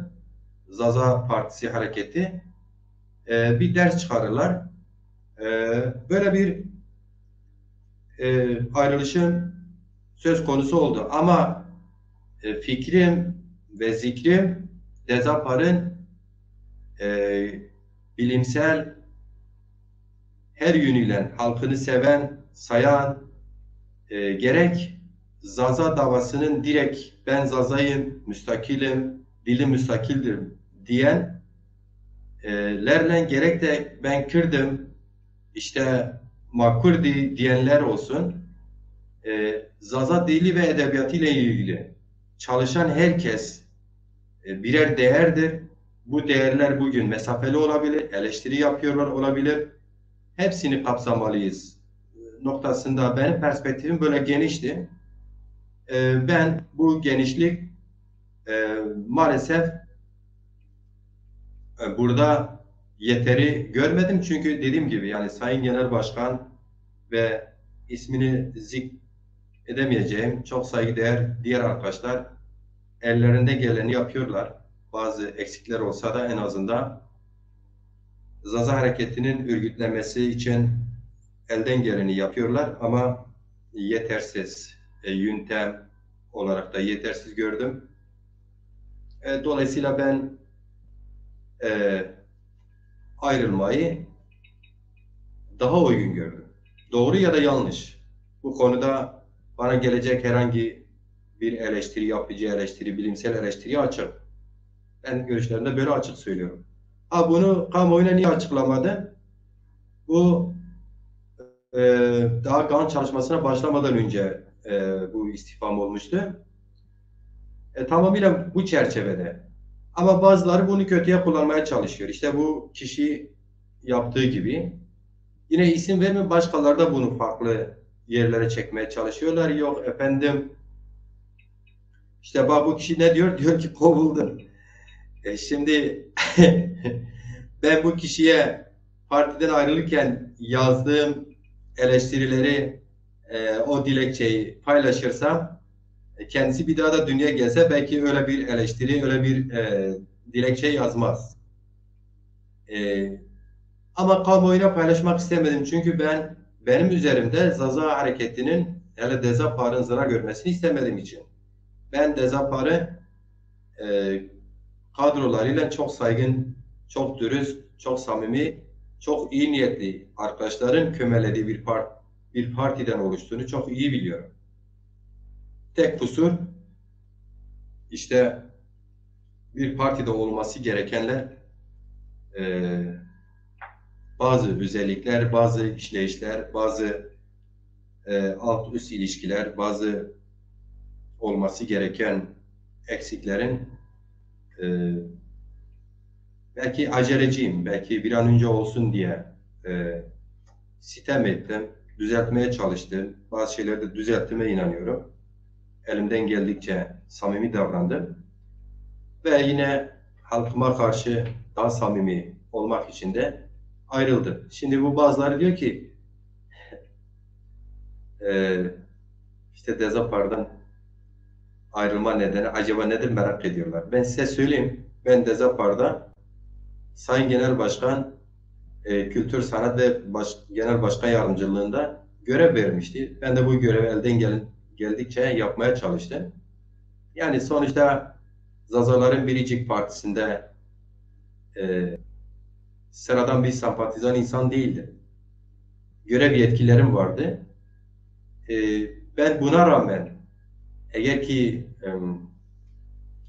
Zaza Partisi hareketi bir ders çıkarırlar. Böyle bir ayrılışın söz konusu oldu. Ama fikrim ve zikrim Dezapar'ın bilimsel, her yönüyle halkını seven, sayan, gerek Zaza davasının direkt ben Zaza'yım, müstakilim, dilim müstakildir diyenlerle gerek de ben Kürt'üm, işte Makurdi diyenler olsun, Zaza dili ve edebiyatı ile ilgili çalışan herkes birer değerdir. Bu değerler bugün mesafeli olabilir, eleştiri yapıyorlar olabilir. Hepsini kapsamalıyız noktasında benim perspektifim böyle genişti. Ben bu genişlik maalesef burada yeteri görmedim. Çünkü dediğim gibi yani Sayın Genel Başkan ve ismini edemeyeceğim çok saygıdeğer diğer arkadaşlar ellerinde geleni yapıyorlar. Bazı eksikler olsa da en azından Zaza hareketinin örgütlenmesi için elden geleni yapıyorlar ama yetersiz, yöntem olarak da yetersiz gördüm. Dolayısıyla ben ayrılmayı daha uygun gördüm. Doğru ya da yanlış. Bu konuda bana gelecek herhangi bir eleştiri, yapıcı eleştiri, bilimsel eleştiri açık. Ben görüşlerimde böyle açık söylüyorum. Ha, bunu kamuoyuna niye açıklamadı? Bu daha kan çalışmasına başlamadan önce bu istifam olmuştu. Tamamıyla bu çerçevede. Ama bazıları bunu kötüye kullanmaya çalışıyor. İşte bu kişi yaptığı gibi. Yine isim verme, başkaları da bunu farklı yerlere çekmeye çalışıyorlar. Yok efendim, işte bak bu kişi ne diyor? Diyor ki kovuldun. Şimdi ben bu kişiye partiden ayrılırken yazdığım eleştirileri, o dilekçeyi paylaşırsam, kendisi bir daha da dünya gelse belki öyle bir eleştiri, öyle bir dilekçe yazmaz. Ama kamuoyuna paylaşmak istemedim. Çünkü benim üzerimde Zaza hareketinin, hele Dezapar'ın zarar görmesini istemediğim için. Ben Dezapar'ı kadrolarıyla çok saygın, çok dürüst, çok samimi, çok iyi niyetli arkadaşların kümelediği bir partiden oluştuğunu çok iyi biliyorum. Tek kusur işte bir partide olması gerekenler bazı özellikler, bazı işleyişler, bazı alt üst ilişkiler, bazı olması gereken eksiklerin e, belki aceleciyim, belki bir an önce olsun diye e, sitem ettim, düzeltmeye çalıştım. Bazı şeyleri de düzelttiğime inanıyorum. Elimden geldikçe samimi davrandım. Ve yine halkıma karşı daha samimi olmak için de ayrıldım. Şimdi bu bazıları diyor ki e, işte Dezapar'dan ayrılma nedeni acaba nedir merak ediyorlar. Ben size söyleyeyim. Ben Dezapar'da Sayın Genel Başkan Kültür Sanat ve Genel Başkan Yardımcılığında görev vermişti. Ben de bu görevi geldikçe yapmaya çalıştım. Yani sonuçta Zazaların Biricik Partisi'nde e, sıradan bir sempatizan insan değildim. Görev yetkilerim vardı. E, Ben buna rağmen eğer ki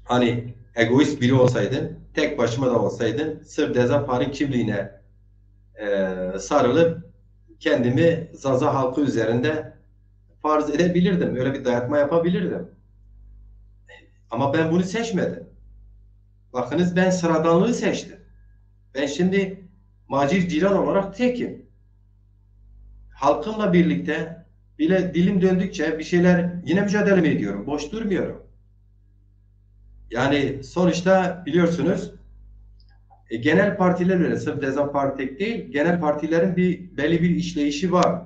hani egoist biri olsaydım, tek başıma da olsaydım, sırf Dezapar'ın kimliğine sarılıp kendimi Zaza halkı üzerinde farz edebilirdim. Öyle bir dayatma yapabilirdim. Ama ben bunu seçmedim. Bakınız ben sıradanlığı seçtim. Ben şimdi Macir Cilan olarak tekim. Halkımla birlikte bile dilim döndükçe bir şeyler yine mücadele ediyorum. Boş durmuyorum. Yani sonuçta biliyorsunuz genel partiler öyle sırf Deza Parti tek değil, genel partilerin belli bir işleyişi var.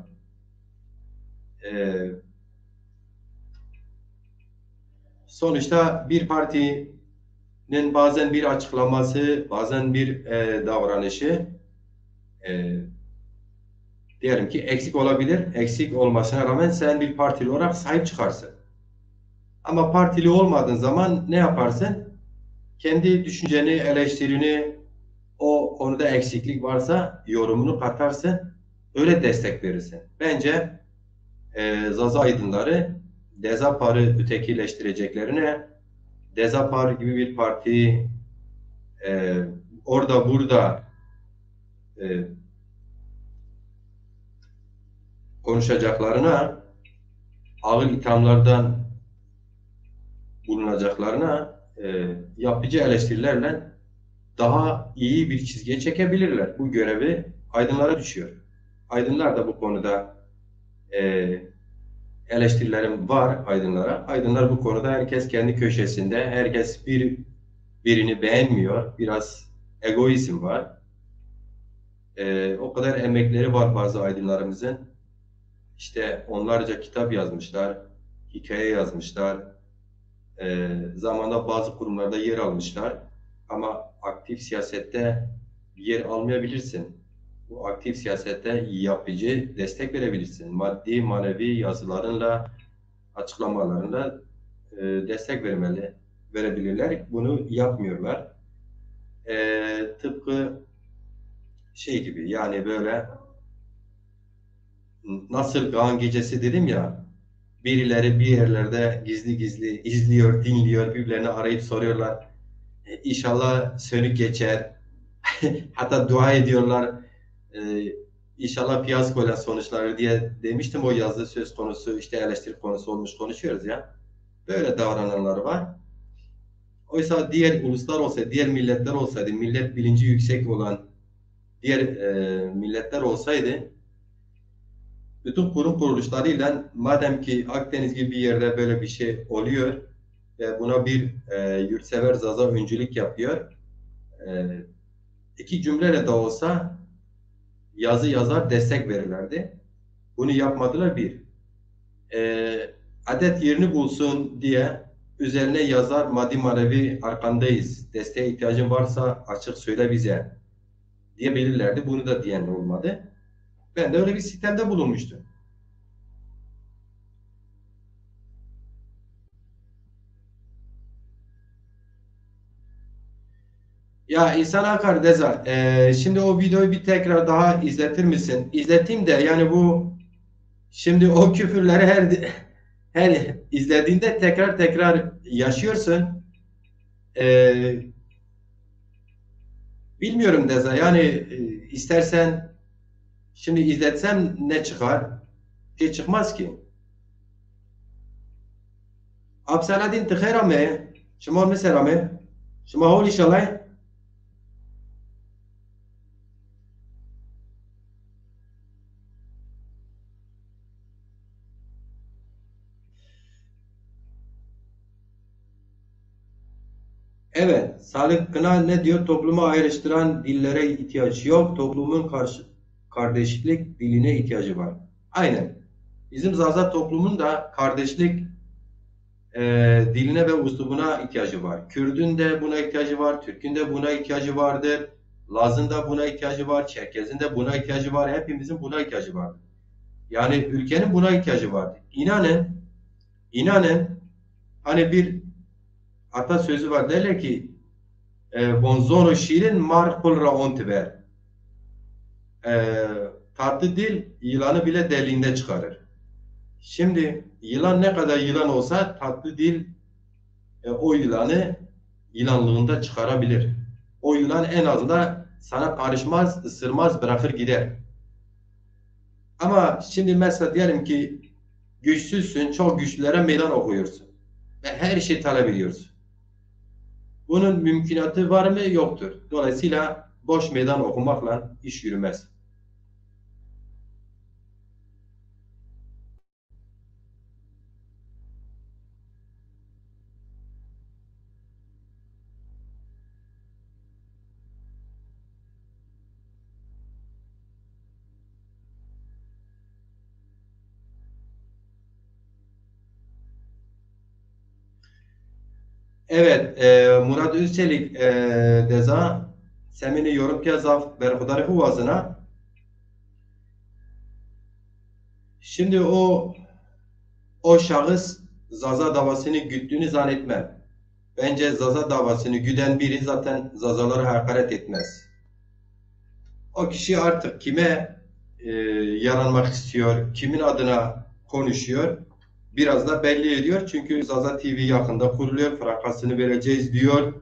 E, Sonuçta bir partinin bazen bir açıklaması, bazen bir davranışı e, diyelim ki eksik olabilir. Eksik olmasına rağmen sen bir partili olarak sahip çıkarsın. Ama partili olmadığın zaman ne yaparsın? Kendi düşünceni, eleştirini, o konuda eksiklik varsa yorumunu katarsın. Öyle destek verirsin. Bence Zaza aydınları Dezapar'ı ötekileştireceklerine Dezapar gibi bir parti e, orada burada e, konuşacaklarına ağır ithamlardan bulunacaklarına yapıcı eleştirilerle daha iyi bir çizgiye çekebilirler. Bu görevi aydınlara düşüyor. Aydınlar da bu konuda e, eleştirilerim var aydınlara. Aydınlar bu konuda herkes kendi köşesinde, herkes birini beğenmiyor. Biraz egoizm var. O kadar emekleri var bazı aydınlarımızın. İşte onlarca kitap yazmışlar, hikaye yazmışlar, zamanda bazı kurumlarda yer almışlar. Ama aktif siyasette yer almayabilirsin. Bu aktif siyasette yapıcı destek verebilirsin. Maddi, manevi yazılarınla, açıklamalarınla destek verebilirler. Bunu yapmıyorlar. Tıpkı şey gibi yani böyle nasıl Kaan Gecesi dedim ya, birileri bir yerlerde gizli gizli izliyor, dinliyor, birbirlerini arayıp soruyorlar. İnşallah sönük geçer. Hatta dua ediyorlar. E, İnşallah fiyaskoyla sonuçlanır diye demiştim, o yazı söz konusu, işte eleştiri konusu olmuş konuşuyoruz ya. Böyle davrananlar var. Oysa diğer uluslar olsaydı, diğer milletler olsaydı, millet bilinci yüksek olan diğer milletler olsaydı bütün kurum kuruluşlarıyla madem ki Akdeniz gibi bir yerde böyle bir şey oluyor ve buna bir yurtsever Zaza öncülük yapıyor. E, iki cümleyle de olsa yazı yazar destek verirlerdi. Bunu yapmadılar bir. Adet yerini bulsun diye üzerine yazar maddi manevi arkandayız. Desteğe ihtiyacın varsa açık söyle bize diyebilirlerdi. Bunu da diyen olmadı. Ben de öyle bir sistemde bulunmuştum. Ya İhsan Akar Deza, şimdi o videoyu bir tekrar daha izletir misin? İzleteyim de yani bu şimdi o küfürleri her izlediğinde tekrar tekrar yaşıyorsun. E, bilmiyorum Deza yani istersen şimdi izletsem ne çıkar? Bir şey çıkmaz ki. Absaladin tıkhera mı? Şuma mesela mı? Şuma hol inşallah. Evet, Salih Kına ne diyor? Toplumu ayrıştıran dillere ihtiyaç yok. Toplumun kardeşlik diline ihtiyacı var. Aynen. Bizim Zaza toplumun da kardeşlik diline ve üslubuna ihtiyacı var. Kürdün de buna ihtiyacı var. Türk'ün de buna ihtiyacı vardır. Laz'ın da buna ihtiyacı var. Çerkez'in de buna ihtiyacı var. Hepimizin buna ihtiyacı var. Yani ülkenin buna ihtiyacı var. İnanın hani bir atasözü var derler ki bonzonu şirin mar kulra ontiber. Tatlı dil yılanı bile deliğinde çıkarır. Şimdi yılan ne kadar yılan olsa tatlı dil o yılanı yılanlığında çıkarabilir. O yılan en azından sana karışmaz, ısırmaz, bırakır gider. Ama şimdi mesela diyelim ki güçsüzsün, çok güçlülere meydan okuyorsun. Ve her şeyi talep ediyorsun. Bunun mümkünatı var mı? Yoktur. Dolayısıyla boş meydan okumakla iş yürümez. Evet, Murat Özçelik deza semini yorum ke zaf berhudari huvazına. Şimdi o şahıs Zaza davasını güttüğünü zannetmem. Bence Zaza davasını güden biri zaten Zazalara hakaret etmez. O kişi artık kime yaranmak istiyor, kimin adına konuşuyor biraz da belli ediyor. Çünkü Zaza TV yakında kuruluyor, frakansını vereceğiz diyor.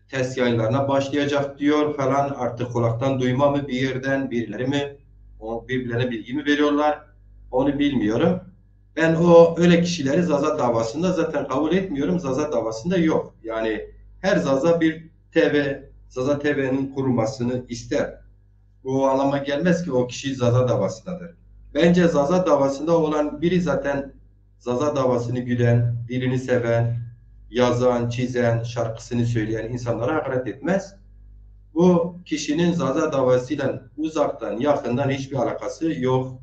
Test yayınlarına başlayacak diyor falan artık kulaktan duyma mı bir yerden birileri mi o birbirlerine bilgi mi veriyorlar onu bilmiyorum. Ben o öyle kişileri Zaza davasında zaten kabul etmiyorum. Zaza davasında yok. Yani her Zaza bir TV, Zaza TV'nin kurulmasını ister. Bu anlama gelmez ki o kişi Zaza davasındadır. Bence Zaza davasında olan biri zaten Zaza davasını gülen, dilini seven, yazan, çizen, şarkısını söyleyen insanlara hakaret etmez. Bu kişinin Zaza davasıyla uzaktan, yakından hiçbir alakası yok.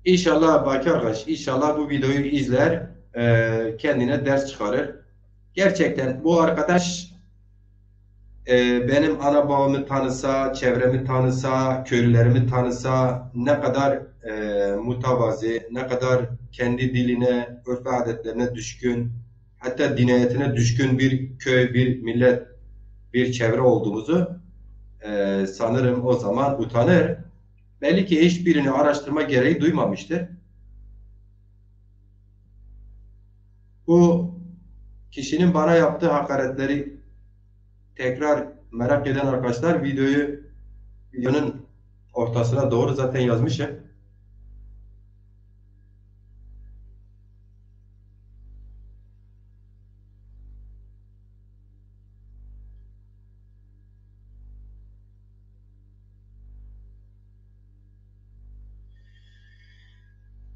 İnşallah Baki arkadaş, inşallah bu videoyu izler, kendine ders çıkarır. Gerçekten bu arkadaş benim ana babamı tanısa, çevremi tanısa, köylülerimi tanısa ne kadar mutavazi, ne kadar kendi diline, örf ve adetlerine düşkün, hatta dinayetine düşkün bir köy, bir millet, bir çevre olduğumuzu sanırım o zaman utanır. Belli ki hiçbirini araştırma gereği duymamıştır. Bu kişinin bana yaptığı hakaretleri tekrar merak eden arkadaşlar videonun ortasına doğru zaten yazmışım.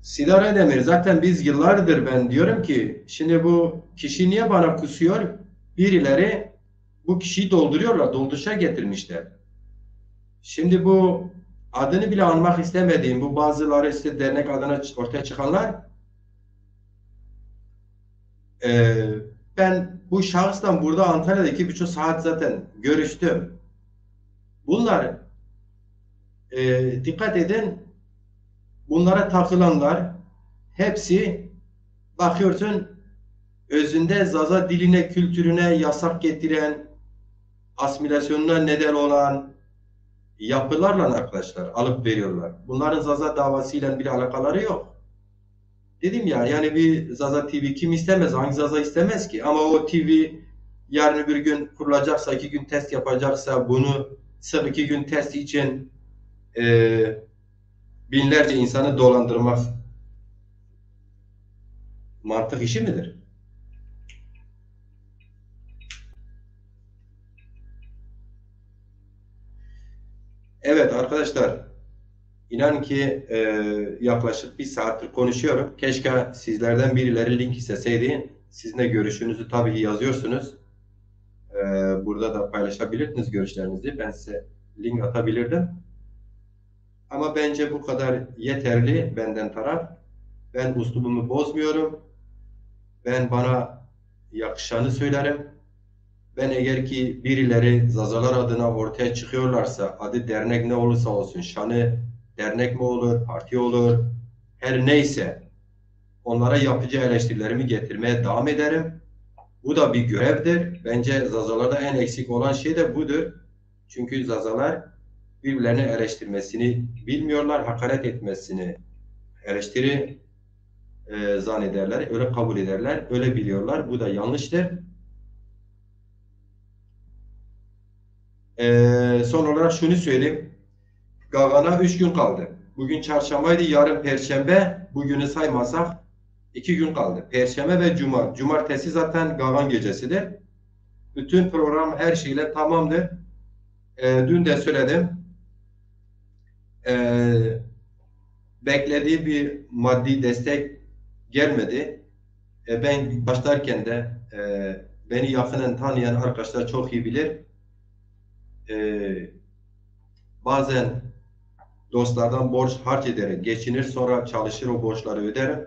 Sidare Demir zaten biz yıllardır ben diyorum ki şimdi bu kişi niye bana kusuyor? Birileri bu kişiyi dolduruyorlar, dolduruşa getirmişler. Şimdi bu adını bile anmak istemediğim bu bazıları işte dernek adına ortaya çıkanlar e, ben bu şahısla burada Antalya'da 2,5 saat zaten görüştüm. Bunlar Dikkat edin, bunlara takılanlar hepsi bakıyorsun özünde Zaza diline, kültürüne yasak getiren, asimilasyonuna neden olan yapılarla arkadaşlar alıp veriyorlar. Bunların Zaza davasıyla bir alakaları yok. Dedim ya, yani bir Zaza TV kim istemez? Hangi Zaza istemez ki? Ama o TV yarın öbür gün kurulacaksa, 2 gün test yapacaksa, bunu sırf 2 gün test için binlerce insanı dolandırmak mantık işi midir? Evet arkadaşlar, inan ki yaklaşık 1 saattir konuşuyorum. Keşke sizlerden birileri link isteseydi. Sizin de görüşünüzü tabii ki yazıyorsunuz. Burada da paylaşabilirsiniz görüşlerinizi. Ben size link atabilirdim. Ama bence bu kadar yeterli benden taraf. Ben uslubumu bozmuyorum. Ben bana yakışanı söylerim. Ben eğer ki birileri Zazalar adına ortaya çıkıyorlarsa, adı dernek ne olursa olsun, şanı dernek mi olur, parti olur, her neyse, onlara yapıcı eleştirilerimi getirmeye devam ederim. Bu da bir görevdir. Bence Zazalarda en eksik olan şey de budur. Çünkü Zazalar birbirlerini eleştirmesini bilmiyorlar, hakaret etmesini eleştiri zannederler, öyle kabul ederler, öyle biliyorlar. Bu da yanlıştır. Son olarak şunu söyleyeyim. Gagana 3 gün kaldı. Bugün çarşambaydı, yarın perşembe. Bugünü saymazsak 2 gün kaldı. Perşembe ve cuma. Cumartesi zaten Gagan gecesidir. Bütün program her şeyle tamamdır. Dün de söyledim. Beklediği bir maddi destek gelmedi. Ben başlarken de beni yakından tanıyan arkadaşlar çok iyi bilir. Bazen dostlardan borç harç ederim, geçinir, sonra çalışır o borçları öderim.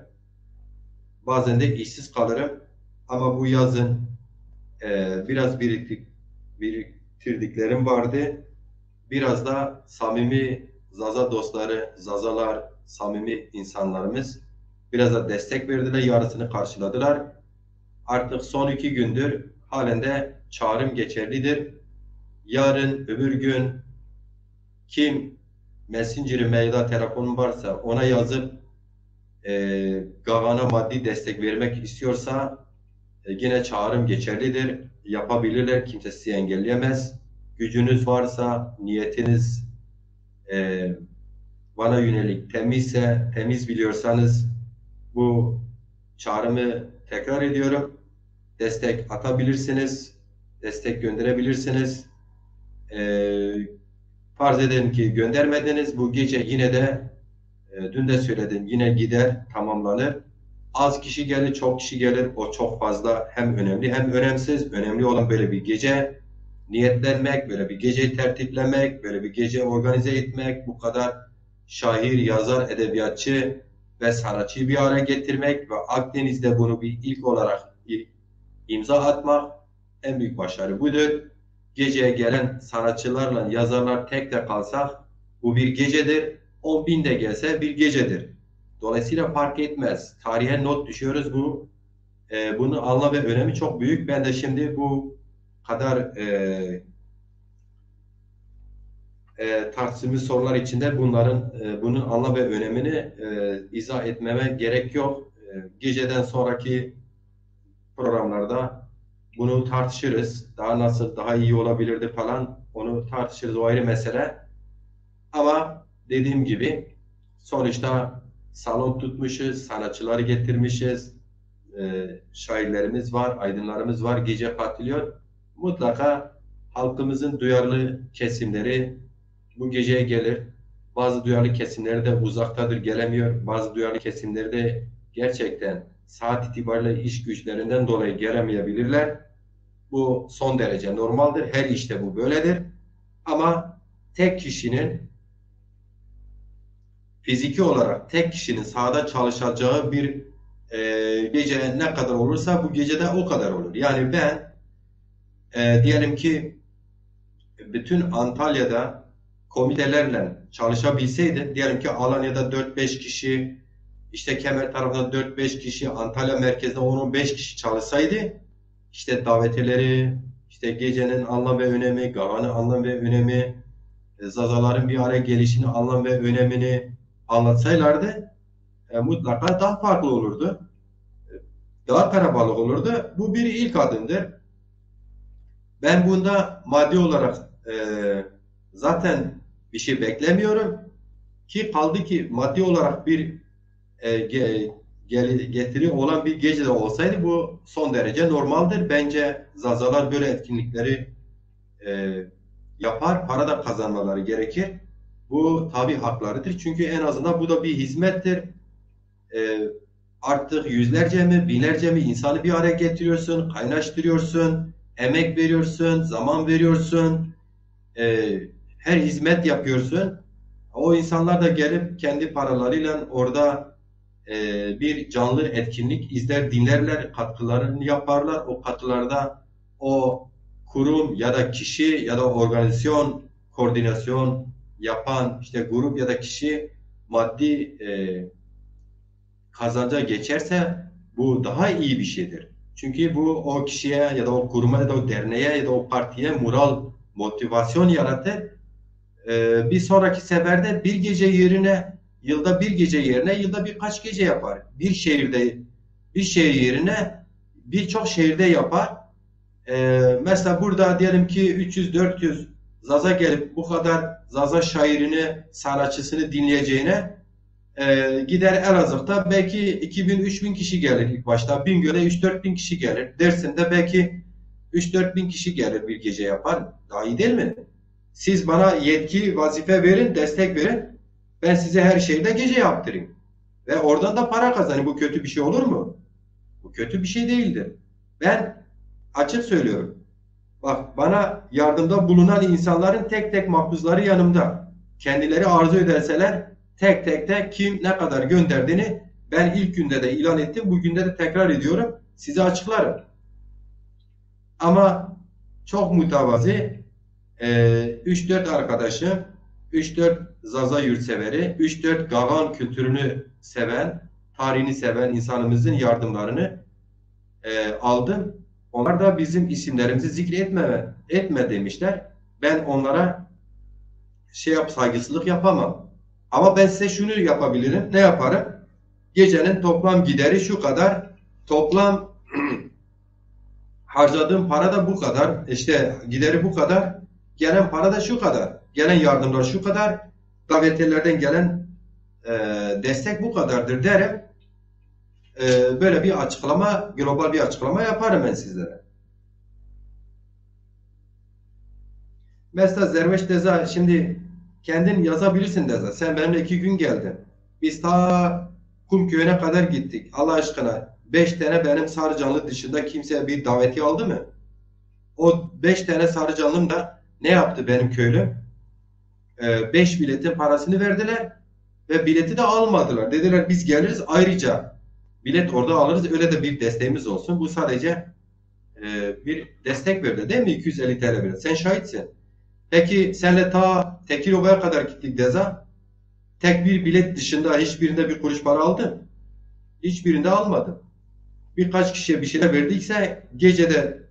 Bazen de işsiz kalırım. Ama bu yazın biraz biriktirdiklerim vardı. Biraz da samimi Zaza dostları, Zazalar, samimi insanlarımız biraz da destek verdiler, yarısını karşıladılar. Artık son 2 gündür halen de çağrım geçerlidir. Yarın, öbür gün kim Messenger'i, mail'da, telefonum varsa ona yazıp Gagan'a maddi destek vermek istiyorsa yine çağrım geçerlidir. Yapabilirler. Kimse sizi engelleyemez. Gücünüz varsa, niyetiniz bana yönelik temizse, temiz biliyorsanız bu çağrımı tekrar ediyorum. Destek atabilirsiniz. Destek gönderebilirsiniz. Farz edelim ki göndermediniz. Bu gece yine de dün de söyledim, yine gider, tamamlanır. Az kişi gelir, çok kişi gelir. O çok fazla hem önemli hem önemsiz. Önemli olan böyle bir gece niyetlenmek, böyle bir geceyi tertiplemek, böyle bir gece organize etmek, bu kadar şair, yazar, edebiyatçı ve sanatçıyı bir araya getirmek ve Akdeniz'de bunu bir ilk olarak imza atmak en büyük başarı budur. Geceye gelen sanatçılarla yazarlar tek de kalsak bu bir gecedir. 10.000 de gelse bir gecedir. Dolayısıyla fark etmez. Tarihe not düşüyoruz bu. Bunun anlam ve önemi çok büyük. Ben de şimdi bu kadar tartışmalı sorular içinde bunun anlam ve önemini izah etmeme gerek yok. Geceden sonraki programlarda bunu tartışırız. Daha nasıl, daha iyi olabilirdi falan, onu tartışırız, o ayrı mesele. Ama dediğim gibi sonuçta salon tutmuşuz, sanatçıları getirmişiz, şairlerimiz var, aydınlarımız var, gece katılıyor. Mutlaka halkımızın duyarlı kesimleri bu geceye gelir. Bazı duyarlı kesimleri de uzaktadır, gelemiyor. Bazı duyarlı kesimleri de gerçekten saat itibariyle iş güçlerinden dolayı gelemeyebilirler. Bu son derece normaldir. Her işte bu böyledir. Ama tek kişinin fiziki olarak tek kişinin sahada çalışacağı bir gece ne kadar olursa bu gecede o kadar olur. Yani ben diyelim ki bütün Antalya'da komitelerle çalışabilseydi, diyelim ki Alanya'da 4-5 kişi, işte Kemer tarafında 4-5 kişi, Antalya merkezde 10-15 kişi çalışsaydı, işte davetileri, işte gecenin anlam ve önemi, gavanın anlam ve önemi, zazaların bir araya gelişini, anlam ve önemini anlatsaylardı, mutlaka daha farklı olurdu. Daha kalabalık olurdu. Bu bir ilk adımdır. Ben bunda maddi olarak zaten bir şey beklemiyorum. Ki kaldı ki maddi olarak bir getiri olan bir gece de olsaydı bu son derece normaldir. Bence zazalar böyle etkinlikleri e, yapar, para da kazanmaları gerekir. Bu tabii haklarıdır. Çünkü en azından bu da bir hizmettir. E, Artık yüzlerce mi, binlerce mi insanı bir araya getiriyorsun, kaynaştırıyorsun, emek veriyorsun, zaman veriyorsun, e, her hizmet yapıyorsun. O insanlar da gelip kendi paralarıyla orada bir canlı etkinlik izler, dinlerler, katkılarını yaparlar. O katkılarda o kurum ya da kişi ya da organizasyon, koordinasyon yapan işte grup ya da kişi maddi kazanca geçerse bu daha iyi bir şeydir. Çünkü bu o kişiye ya da o kuruma ya da o derneğe ya da o partiye moral, motivasyon yaratır. Bir sonraki seferde bir gece yerine yılda bir gece yerine yılda birkaç gece yapar. Bir şehirde bir şehir yerine birçok şehirde yapar. Mesela burada diyelim ki 300-400 Zaza gelip bu kadar Zaza şairini, sanatçısını dinleyeceğine gider Elazığ'da belki 2000-3000 kişi gelir ilk başta. Bingöl'e 3-4 bin kişi gelir. Dersim'de belki 3-4 bin kişi gelir bir gece yapar. Daha iyi değil mi? Siz bana yetki, vazife verin, destek verin. Ben size her şeyde gece yaptırayım. Ve oradan da para kazanayım. Bu kötü bir şey olur mu? Bu kötü bir şey değildir. Ben açık söylüyorum. Bak bana yardımda bulunan insanların tek tek makbuzları yanımda. Kendileri arzu ederseler tek tek de kim ne kadar gönderdiğini ben ilk günde de ilan ettim. Bugün de tekrar ediyorum. Size açıklarım. Ama çok mütevazi 3-4 arkadaşım, 3-4 Zaza yurtseveri, 3-4 Gavan kültürünü seven, tarihini seven insanımızın yardımlarını aldım. Onlar da bizim isimlerimizi etme demişler. Ben onlara saygısızlık yapamam. Ama ben size şunu yapabilirim. Ne yaparım? Gecenin toplam gideri şu kadar, toplam harcadığım para da bu kadar, işte gideri bu kadar, gelen para da şu kadar, gelen yardımlar şu kadar, davetiyelerden gelen destek bu kadardır derim. Böyle bir açıklama, global bir açıklama yaparım ben sizlere. Mesela Zerveş Deza, şimdi kendin yazabilirsin Deza. Sen benimle 2 gün geldin. Biz ta Kumköy'üne kadar gittik. Allah aşkına 5 tane benim Sarıcanlı dışında kimseye bir davetiye aldı mı? O 5 tane Sarıcanlım da ne yaptı benim köylüm? 5 biletin parasını verdiler ve bileti de almadılar. Dediler biz geliriz ayrıca bilet orada alırız. Öyle de bir desteğimiz olsun. Bu sadece bir destek verdi değil mi? 250 TL bilet. Sen şahitsin. Peki senle ta Tekirova'ya kadar gittik Deza. Tek bir bilet dışında hiçbirinde bir kuruş para aldın. Hiçbirinde almadım. Birkaç kişiye bir şeyler verdikse gecede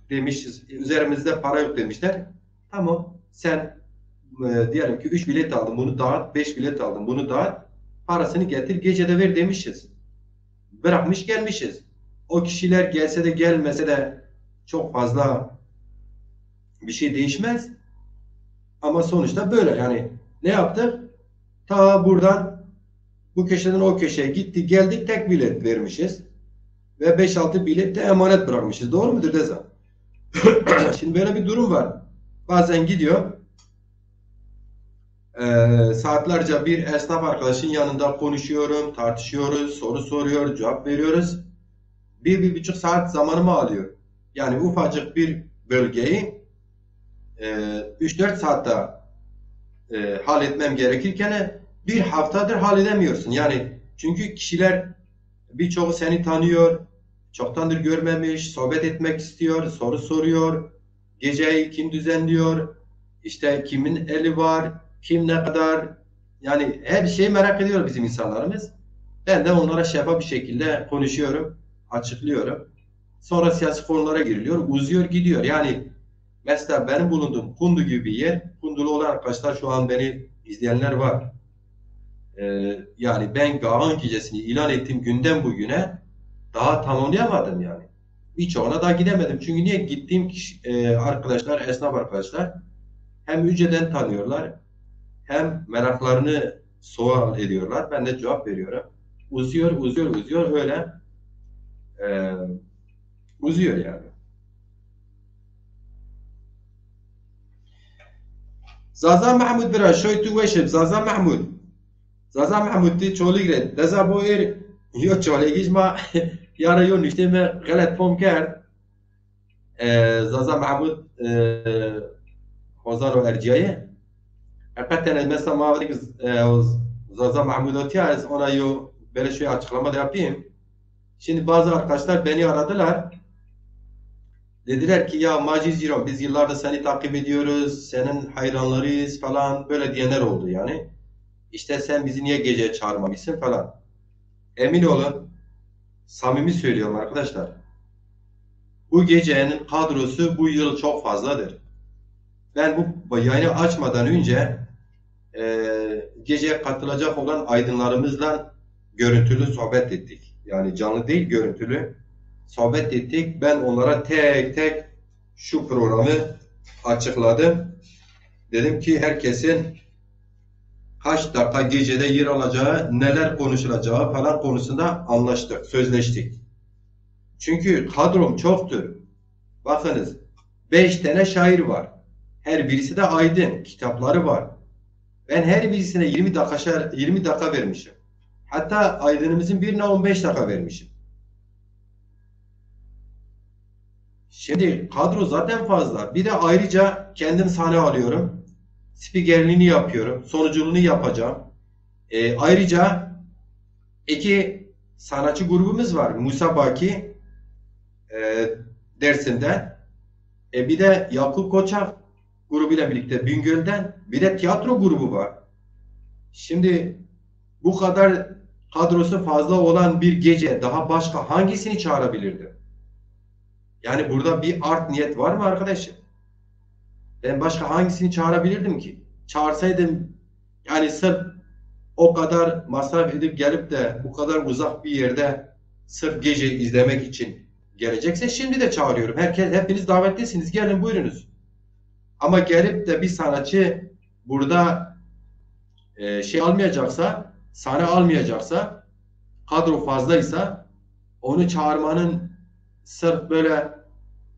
demişiz üzerimizde para yok demişler. Tamam sen diyelim ki 3 bilet aldın bunu dağıt, 5 bilet aldın bunu dağıt, parasını getir gecede ver demişiz. Bırakmış gelmişiz. O kişiler gelse de gelmese de çok fazla bir şey değişmez. Ama sonuçta böyle yani ne yaptık? Ta buradan bu köşeden o köşeye gitti geldik tek bilet vermişiz. Ve 5-6 bilet de emanet bırakmışız. Doğru mudur Deza? Şimdi böyle bir durum var. Bazen gidiyor saatlerce bir esnaf arkadaşın yanında konuşuyorum, tartışıyoruz, soru soruyor, cevap veriyoruz. 1-1,5 saat zamanımı alıyor. Yani ufacık bir bölgeyi 3-4 saatte halletmem gerekirken bir haftadır halledemiyorsun. Yani çünkü kişiler birçoğu seni tanıyor, çoktandır görmemiş, sohbet etmek istiyor, soru soruyor, geceyi kim düzenliyor, İşte kimin eli var, kim ne kadar, yani her şeyi merak ediyor bizim insanlarımız. Ben de onlara şeffaf bir şekilde konuşuyorum, açıklıyorum. Sonra siyasi konulara giriliyor, uzuyor gidiyor. Yani mesela benim bulunduğum Kundu gibi bir yer, Kundulu olan arkadaşlar şu an beni izleyenler var. Yani ben Gahan Gecesi'ni ilan ettiğim günden bugüne daha tamamlayamadım yani. Birçoğuna daha gidemedim. Çünkü niye gittiğim arkadaşlar, esnaf arkadaşlar hem önceden tanıyorlar hem meraklarını sual ediyorlar. Ben de cevap veriyorum. Uzuyor, uzuyor, uzuyor. Öyle e, uzuyor yani. Zaza Mahmud biraz şöyle tu veşib. Zaza Mahmud. Zaza Mahmud ti çoğulu giret. Deza bu yo çoğulu gizma yara yo nişteme galet pom kerd. Zaza Mahmud Hozar Erciye. Hakikaten mesela mavrik Zaza Mahmudati az ona yo böyle şöyle açıklama da yapayım. Şimdi bazı arkadaşlar beni aradılar. Dediler ki ya Macit Ziron biz yıllardır seni takip ediyoruz. Senin hayranlarıyız falan böyle diyenler oldu yani. İşte sen bizi niye gece çağırmamışsın falan. Emin olun samimi söylüyorum arkadaşlar. Bu gecenin kadrosu bu yıl çok fazladır. Ben bu yayını açmadan önce geceye katılacak olan aydınlarımızla görüntülü sohbet ettik. Yani canlı değil görüntülü sohbet ettik. Ben onlara tek tek şu programı açıkladım. Dedim ki herkesin kaç dakika gecede yer alacağı, neler konuşulacağı falan konusunda anlaştık, sözleştik. Çünkü kadrom çoktur. Bakınız 5 tane şair var. Her birisi de aydın, kitapları var. Ben her birisine 20 dakika vermişim. Hatta aydınımızın birine 15 dakika vermişim. Şimdi kadro zaten fazla. Bir de ayrıca kendim sahne alıyorum. Spikerliğini yapıyorum. Sonuculuğunu yapacağım. Ayrıca iki sanatçı grubumuz var. Musa Baki Dersim'den. Bir de Yakup Koçak grubuyla birlikte Bingöl'den. Bir de tiyatro grubu var. Şimdi bu kadar kadrosu fazla olan bir gece daha başka hangisini çağırabilirdi? Yani burada bir art niyet var mı arkadaşım? Ben başka hangisini çağırabilirdim ki? Çağırsaydım yani sırf o kadar masraf edip gelip de bu kadar uzak bir yerde sırf gece izlemek için gelecekse şimdi de çağırıyorum. Hepiniz davetlisiniz. Gelin buyurunuz. Ama gelip de bir sanatçı burada şey almayacaksa, sahne almayacaksa, kadro fazlaysa onu çağırmanın sırf böyle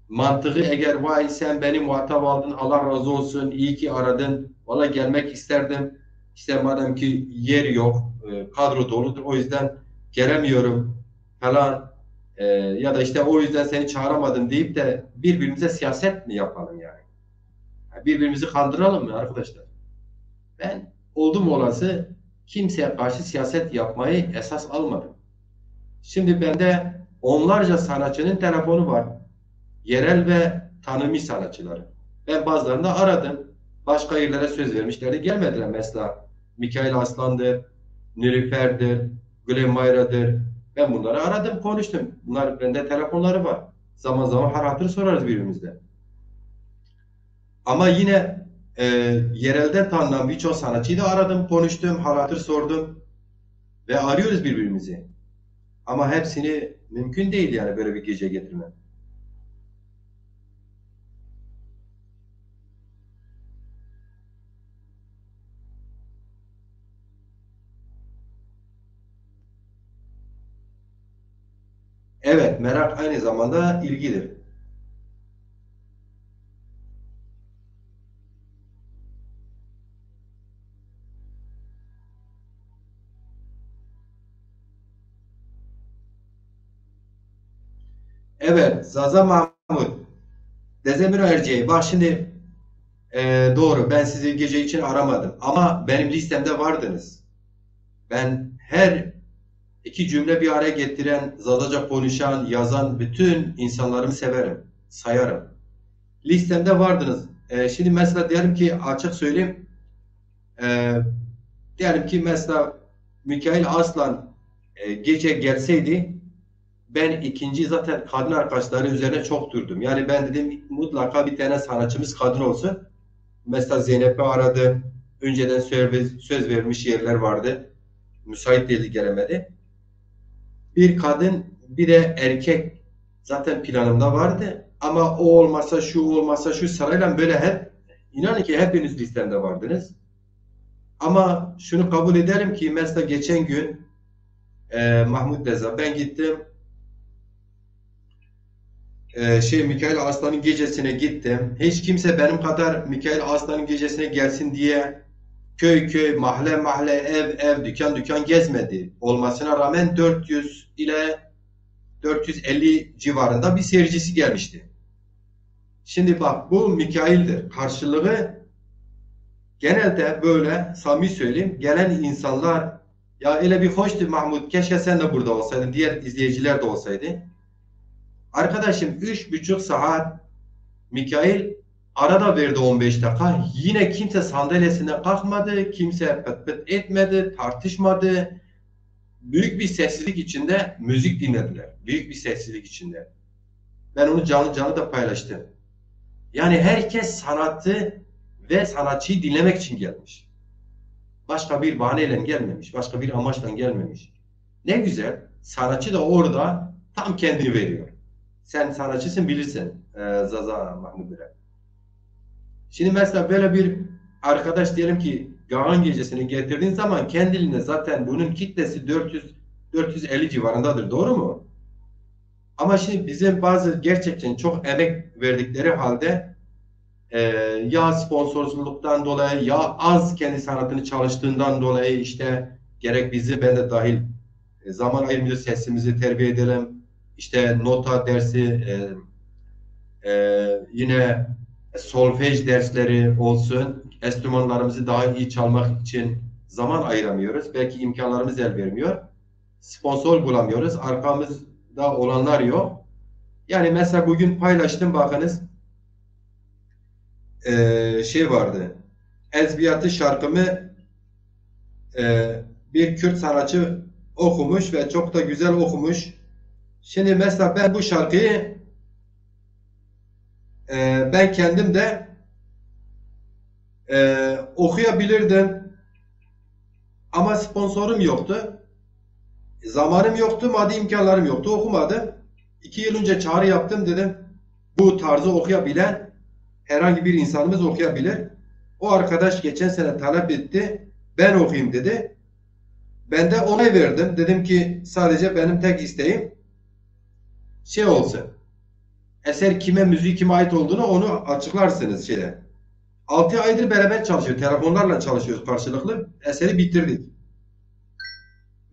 mantığı eğer vay sen beni muhatap aldın Allah razı olsun iyi ki aradın valla gelmek isterdim işte madem ki yer yok kadro doludur o yüzden gelemiyorum falan ya da işte o yüzden seni çağıramadım deyip de birbirimize siyaset mi yapalım yani? Birbirimizi kandıralım mı arkadaşlar? Ben oldum olası kimseye karşı siyaset yapmayı esas almadım. Şimdi bende onlarca sanatçının telefonu var. Yerel ve tanınmış sanatçıları. Ben bazılarını da aradım. Başka yerlere söz vermişlerdi. Gelmediler mesela. Mikail Aslan'dır, Nilüfer'dir, Gülen Mayra'dır. Ben bunları aradım, konuştum. Bunlar bende telefonları var. Zaman zaman hal hatır sorarız birbirimizle. Ama yine yerelden tanınan birçok sanatçıyı da aradım, konuştum, hal hatır sordum. Ve arıyoruz birbirimizi. Ama hepsini mümkün değil yani böyle bir gece getirmek. Evet, merak aynı zamanda ilgidir. Evet, Zaza Mahmut, Dezemir Erceği. Bak şimdi doğru, ben sizi gece için aramadım. Ama benim listemde vardınız. Ben her iki cümle bir araya getiren, Zazaca konuşan, yazan bütün insanlarımı severim, sayarım. Listemde vardınız. Şimdi mesela diyelim ki açık söyleyeyim. E, Diyelim ki mesela Mikail Aslan gece gelseydi, ben ikinci zaten kadın arkadaşları üzerine çok durdum. Yani ben dedim mutlaka bir tane sanatçımız kadın olsun. Mesela Zeynep'i aradım. Önceden söz vermiş yerler vardı. Müsait değildi, gelemedi. Bir kadın bir de erkek zaten planımda vardı. Ama o olmasa şu, olmasa şu, sırayla böyle hep, inanın ki hepiniz listemde vardınız. Ama şunu kabul ederim ki mesela geçen gün Mahmut Deza, ben gittim Mikail Aslan'ın gecesine gittim. Hiç kimse benim kadar Mikail Aslan'ın gecesine gelsin diye köy köy, mahalle mahalle, ev ev, dükkan dükkan gezmedi. Olmasına rağmen 400 ile 450 civarında bir seyircisi gelmişti. Şimdi bak, bu Mikail'dir. Karşılığı genelde böyle, samimi söyleyeyim, gelen insanlar ya öyle bir hoştu Mahmut, keşke sen de burada olsaydın, diğer izleyiciler de olsaydı. Arkadaşım 3,5 saat Mikail arada verdi 15 dakika. Yine kimse sandalyesine kalkmadı, kimse pıt pıt etmedi, tartışmadı. Büyük bir sessizlik içinde müzik dinlediler. Büyük bir sessizlik içinde. Ben onu canlı canlı da paylaştım. Yani herkes sanatı ve sanatçıyı dinlemek için gelmiş. Başka bir bahaneyle gelmemiş. Başka bir amaçla gelmemiş. Ne güzel. Sanatçı da orada tam kendini veriyor. Sen sanatçısın, bilirsin. Zaza Mahmut Bey. Şimdi mesela böyle bir arkadaş diyelim ki Gahan gecesini getirdiğin zaman kendiliğine zaten bunun kitlesi 400-450 civarındadır. Doğru mu? Ama şimdi bizim bazı gerçekten çok emek verdikleri halde e, ya sponsorluktan dolayı ya az kendi sanatını çalıştığından dolayı, işte gerek bizi, ben de dahil, zaman ayırmıyoruz, sesimizi terbiye edelim. İşte nota dersi, yine solfej dersleri olsun, enstrümanlarımızı daha iyi çalmak için zaman ayıramıyoruz. Belki imkanlarımız el vermiyor. Sponsor bulamıyoruz. Arkamızda olanlar yok. Yani mesela bugün paylaştım, bakınız, vardı. Ezbiyatı şarkımı bir Kürt sanatçı okumuş ve çok da güzel okumuş. Şimdi mesela ben bu şarkıyı ben kendim de okuyabilirdim ama sponsorum yoktu. Zamanım yoktu, maddi imkanlarım yoktu. Okumadım. 2 yıl önce çağrı yaptım, dedim. Bu tarzı okuyabilen herhangi bir insanımız okuyabilir. O arkadaş geçen sene talep etti. Ben okuyayım dedi. Ben de onay verdim. Dedim ki sadece benim tek isteğim olsun. Eser kime, müziği kime ait olduğunu onu açıklarsınız şeyde. 6 aydır beraber çalışıyor. Telefonlarla çalışıyoruz karşılıklı. Eseri bitirdik.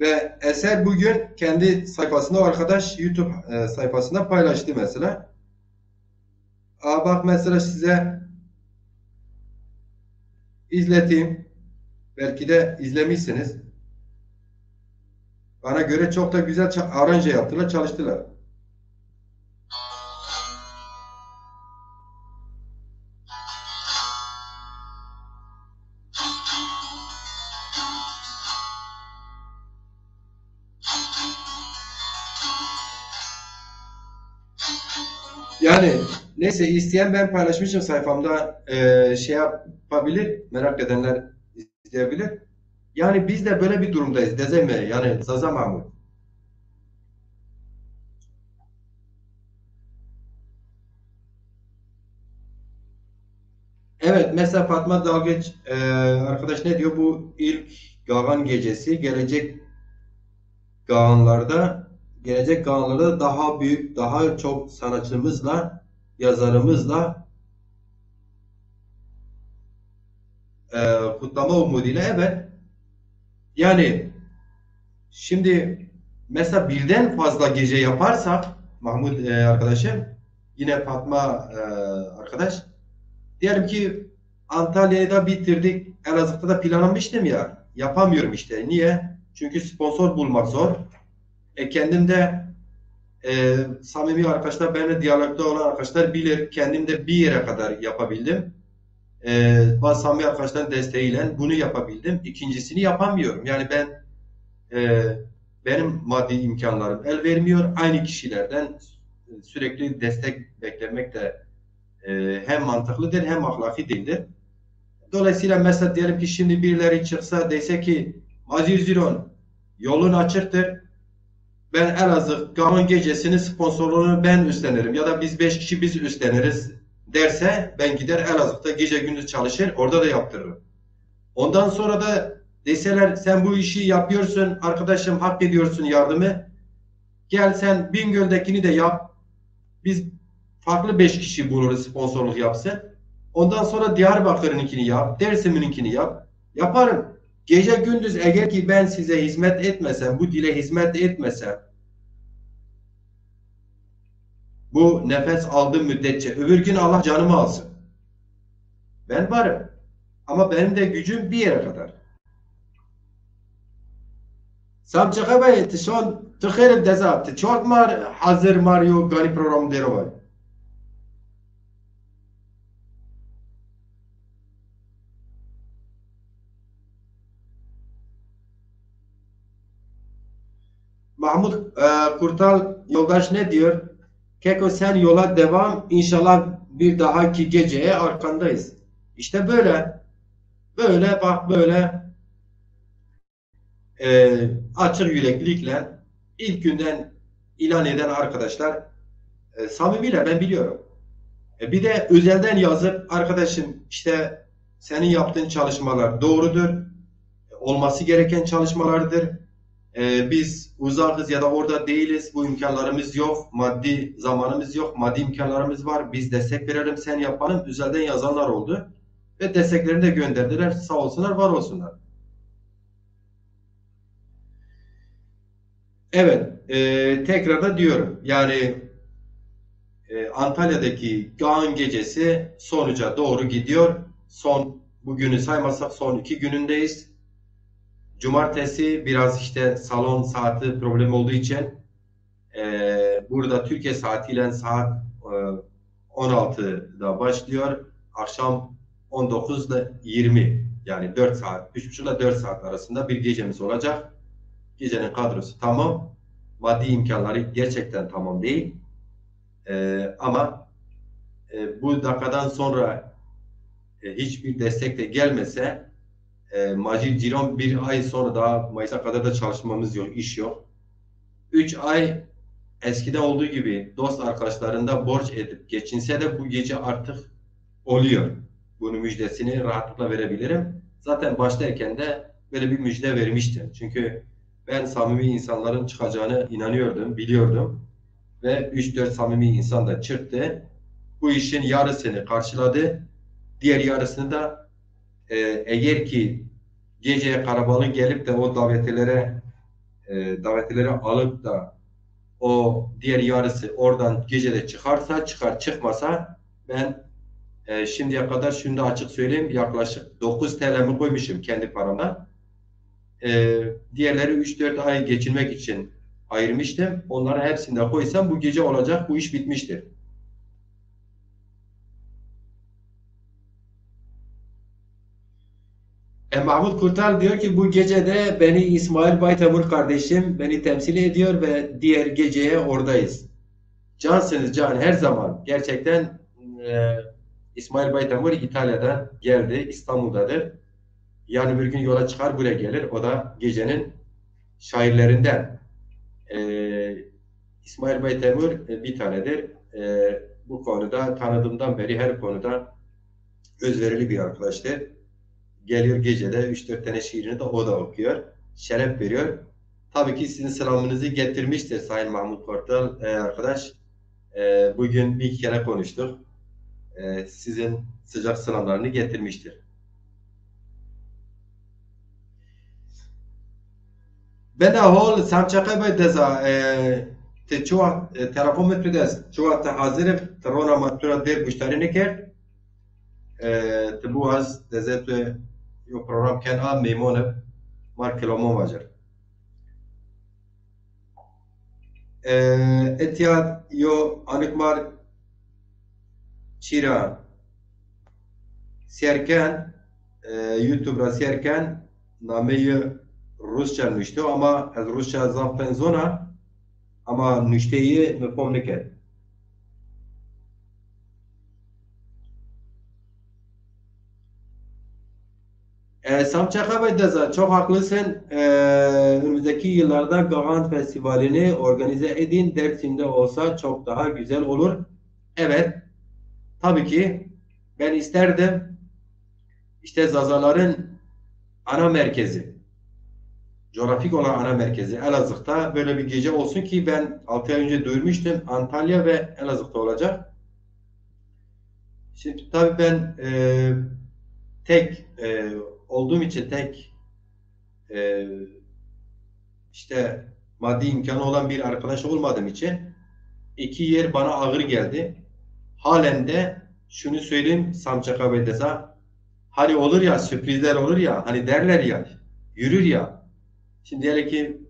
Ve eser bugün kendi sayfasında, o arkadaş YouTube sayfasında paylaştı mesela. Bak mesela size izleteyim. Belki de izlemişsiniz. Bana göre çok da güzel aranje yaptılar, çalıştılar. Yani neyse, isteyen, ben paylaşmışım sayfamda, yapabilir, merak edenler izleyebilir. Yani biz de böyle bir durumdayız. Dezeme, yani Zaza Mahmut. Evet, mesela Fatma Dalgıç arkadaş ne diyor? Bu ilk Gavan gecesi Gavanlarda gelecek Gavanlarda daha büyük, daha çok sanatçımızla, yazarımızla kutlama umuduyla, evet. Yani şimdi mesela birden fazla gece yaparsak Mahmut arkadaşım, yine Fatma arkadaş, diyelim ki Antalya'yı da bitirdik, Elazığ'da da planlamıştım ya, yapamıyorum işte. Niye? Çünkü sponsor bulmak zor. Kendim de samimi arkadaşlar, benimle diyalogda olan arkadaşlar bilir, kendim de bir yere kadar yapabildim. Bazı Sami arkadaşların desteğiyle bunu yapabildim. İkincisini yapamıyorum. Yani e, benim maddi imkanlarım el vermiyor. Aynı kişilerden sürekli destek beklemek de hem mantıklıdır hem ahlaki değildir. Dolayısıyla mesela diyelim ki şimdi birileri çıksa dese ki Aziz Ziron yolun açıktır. Ben Elazığ Gahın Gecesi'nin sponsorluğunu ben üstlenirim ya da biz 5 kişi biz üstleniriz derse ben gider Elazığ'da gece gündüz çalışır orada da yaptırırım. Ondan sonra da deseler sen bu işi yapıyorsun arkadaşım hak ediyorsun yardımı gel sen Bingöl'dekini de yap biz farklı 5 kişi buluruz sponsorluk yapsın. Ondan sonra Diyarbakır'ınkini yap, Dersim'inkini yap. Yaparım. Gece gündüz eğer ki ben size hizmet etmesem, bu dile hizmet etmesem, bu nefes aldığım müddetçe öbür gün Allah canımı alsın. Ben varım. Ama benim de gücüm bir yere kadar. Sabçaka Bey, şon tıkırım dezap. Çok hazır Mario gani program dero var. Mahmut Kurtal yoldaş ne diyor? Keko sen yola devam. İnşallah bir dahaki geceye arkandayız. İşte böyle. Böyle bak böyle açık yüreklilikle ilk günden ilan eden arkadaşlar samimiyle ben biliyorum. Bir de özelden yazıp arkadaşım işte senin yaptığın çalışmalar doğrudur. Olması gereken çalışmalardır. Biz uzakız ya da orada değiliz. Bu imkanlarımız yok. Maddi zamanımız yok. Maddi imkanlarımız var. Biz destek verelim, sen yapalım. Özelden yazanlar oldu. Ve desteklerini de gönderdiler. Sağ olsunlar, var olsunlar. Evet, tekrar da diyorum. Yani Antalya'daki Gağın Gecesi sonuca doğru gidiyor. Bugünü saymazsak son 2 günündeyiz. Cumartesi biraz işte salon saati problemi olduğu için burada Türkiye saatiyle saat 16'da başlıyor. Akşam 19 ile 20 yani 4 saat, 3,5 ile 4 saat arasında bir gecemiz olacak. Gecenin kadrosu tamam. Maddi imkanları gerçekten tamam değil. Ama bu dakikadan sonra hiçbir destek de gelmese Macit Ciron bir ay sonra daha Mayıs'a kadar da çalışmamız yok, iş yok. 3 ay eskiden olduğu gibi dost arkadaşlarında borç edip geçinse de bu gece artık oluyor. Bunun müjdesini rahatlıkla verebilirim. Zaten başlarken de böyle bir müjde vermiştim. Çünkü ben samimi insanların çıkacağını inanıyordum, biliyordum. Ve 3-4 samimi insan da çıktı. Bu işin yarısını karşıladı. Diğer yarısını da eğer ki geceye karabalık gelip de o davetlileri alıp da o diğer yarısı oradan gecede çıkarsa çıkar çıkmasa ben şimdiye kadar şunu da açık söyleyeyim yaklaşık 9 TL'mi koymuşum kendi paramdan. Diğerleri 3-4 ay geçirmek için ayırmıştım. Onları hepsini de koysam bu gece olacak bu iş bitmiştir. Mahmut Kurtal diyor ki bu gecede beni İsmail Baytemur kardeşim beni temsil ediyor ve diğer geceye oradayız. Cansınız can her zaman. Gerçekten e, İsmail Baytemur İtalya'dan geldi. İstanbul'dadır. Yarın bir gün yola çıkar buraya gelir. O da gecenin şairlerinden. E, İsmail Baytemur bir tanedir. Bu konuda tanıdığımdan beri her konuda özverili bir arkadaştır. Geliyor gecede 3-4 tane şiirini de o da okuyor. Şeref veriyor. Tabii ki sizin selamınızı getirmiştir Sayın Mahmut Portal arkadaş. Bugün bir kere konuştuk. Sizin sıcak selamlarını getirmiştir. Ben de hol samçaka bay deza te çuva telefon me pides çuva te hazır te rona matura der müşteri ne kert te bu az dezet yo program ken a memone mar kelamo vajer etiyad yo anıkmar çira serken YouTube'a serken nameyi Rusça nuştu ama az Rusça zaten zona ama nuşteyi mefhum neked. Samçaka ve Deza çok haklısın. Önümüzdeki yıllarda Gagan Festivali'ni organize edin. Dersim'de olsa çok daha güzel olur. Evet, tabii ki ben isterdim işte Zazaların ana merkezi, coğrafik olan ana merkezi Elazığ'da böyle bir gece olsun ki ben 6 ay önce duyurmuştum. Antalya ve Elazığ'da olacak. Şimdi tabii ben tek olduğum için tek e, işte maddi imkanı olan bir arkadaş olmadığım için iki yer bana ağır geldi. Halen de şunu söyleyeyim Samçaka ve Deza. Hani olur ya sürprizler olur ya hani derler ya yürür ya. Şimdi diyelim ki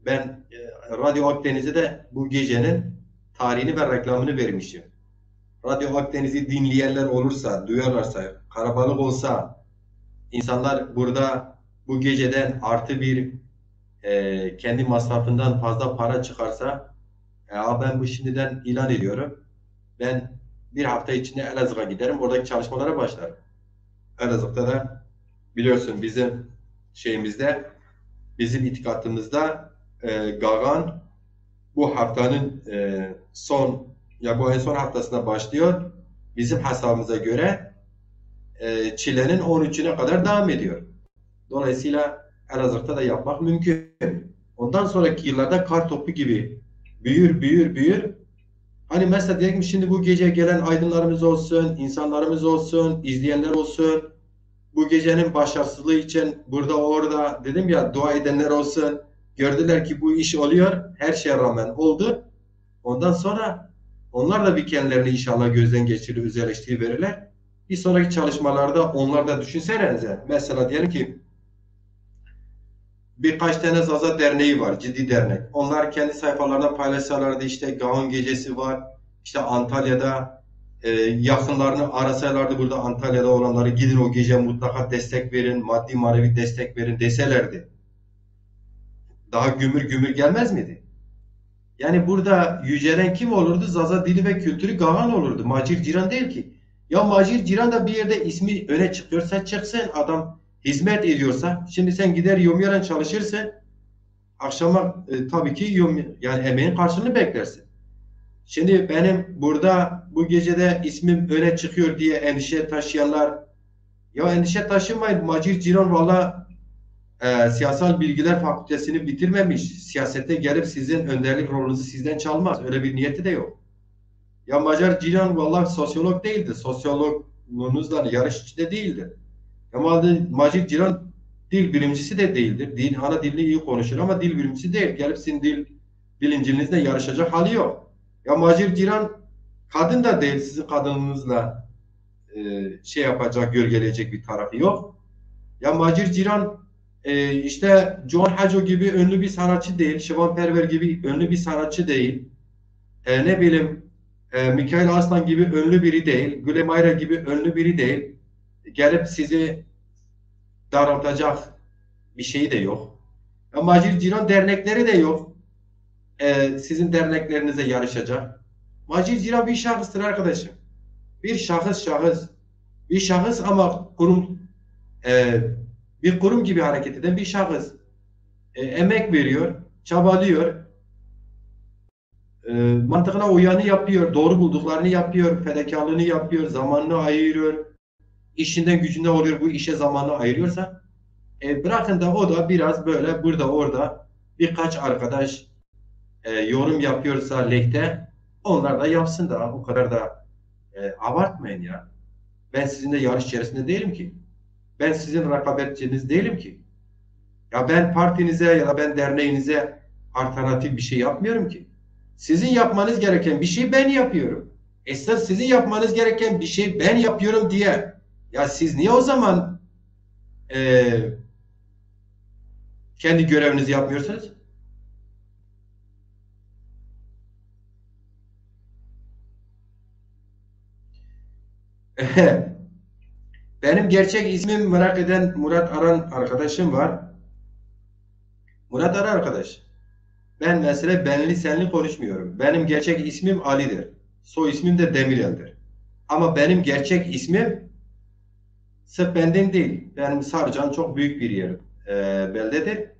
ben Radyo Akdeniz'e de bu gecenin tarihini ve reklamını vermişim. Radyo Akdeniz'i dinleyenler olursa, duyarlarsa, karabalık olsa, insanlar burada bu geceden artı bir kendi masrafından fazla para çıkarsa, ben bu şimdiden ilan ediyorum. Ben bir hafta içinde Elazığ'a giderim, oradaki çalışmalara başlarım. Elazığ'da da biliyorsun bizim şeyimizde, bizim itikadımızda Gagan bu haftanın son ya bu en son haftasına başlıyor. Bizim hesabımıza göre Çile'nin 13'üne kadar devam ediyor. Dolayısıyla Elazığ'da da yapmak mümkün. Ondan sonraki yıllarda kar topu gibi büyür, büyür, büyür. Hani mesela diyelim şimdi bu gece gelen aydınlarımız olsun, insanlarımız olsun, izleyenler olsun. Bu gecenin başarısızlığı için burada orada dedim ya dua edenler olsun. Gördüler ki bu iş oluyor. Her şeye rağmen oldu. Ondan sonra onlar da bir kendilerini inşallah gözden geçirir, öz eleştiri verirler. Bir sonraki çalışmalarda onlar da düşünsenize. Mesela diyelim ki birkaç tane Zaza Derneği var, ciddi dernek. Onlar kendi sayfalarında paylaşsalardı işte Gahun Gecesi var. İşte Antalya'da yakınlarını arasalardı burada Antalya'da olanları gidin o gece mutlaka destek verin, maddi manevi destek verin deselerdi. Daha gümür gümür gelmez miydi? Yani burada yücelen kim olurdu? Zaza dili ve kültürü Gahan olurdu. Macir Ciran değil ki. Ya Macir Ciran da bir yerde ismi öne çıkıyorsa çıksın. Adam hizmet ediyorsa. Şimdi sen gider yomyaran çalışırsın. Akşama tabii ki yani emeğin karşılığını beklersin. Şimdi benim burada bu gecede ismim öne çıkıyor diye endişe taşıyanlar ya endişe taşımayın. Macir Ciran valla siyasal bilgiler fakültesini bitirmemiş. Siyasete gelip sizin önderlik rolünüzü sizden çalmaz. Öyle bir niyeti de yok. Ya Macar Cihan vallahi sosyolog değildi. Sosyologunuzla yarış içinde değildi. Ama Macar Cihan dil bilimcisi de değildir. Ana dilini iyi konuşur ama dil bilimcisi değil. Gelip sizin dil bilimcinizle yarışacak hali yok. Ya Macar Cihan kadın da değil. Sizin kadınınızla şey yapacak, gölgeleyecek bir tarafı yok. Ya Macir Ciran işte John Hajo gibi ünlü bir sanatçı değil. Şivan Perver gibi ünlü bir sanatçı değil. Ne bileyim Mikail Aslan gibi ünlü biri değil. Güle Mayra gibi ünlü biri değil. Gelip sizi daraltacak bir şeyi de yok. Ya Macir Ciran dernekleri de yok. Sizin derneklerinize yarışacak. Macir Ciran bir şahıstır arkadaşım. Bir şahıs. Bir şahıs ama e, bir kurum gibi hareket eden bir şahıs. Emek veriyor, çabalıyor, mantığına uyanı yapıyor, doğru bulduklarını yapıyor, fedakarlığını yapıyor, zamanını ayırıyor, işinden gücünden oluyor bu işe zamanını ayırıyorsa bırakın da o da biraz böyle burada orada birkaç arkadaş yorum yapıyorsa lehte onlar da yapsın da o kadar da abartmayın ya. Ben sizinle yarış içerisinde değilim ki. Ben sizin rekabetçiniz değilim ki. Ya ben partinize ya da ben derneğinize alternatif bir şey yapmıyorum ki. Sizin yapmanız gereken bir şey ben yapıyorum. Esas sizin yapmanız gereken bir şey ben yapıyorum diye. Ya siz niye o zaman e, kendi görevinizi yapmıyorsunuz? Benim gerçek ismim merak eden Murat Aran arkadaşım var. Murat Aran arkadaş. Ben mesela benli senli konuşmuyorum. Benim gerçek ismim Ali'dir. Soy ismim de Demirel'dir. Ama benim gerçek ismim sırf benden değil. Benim Sarcan çok büyük bir yer, beldedir.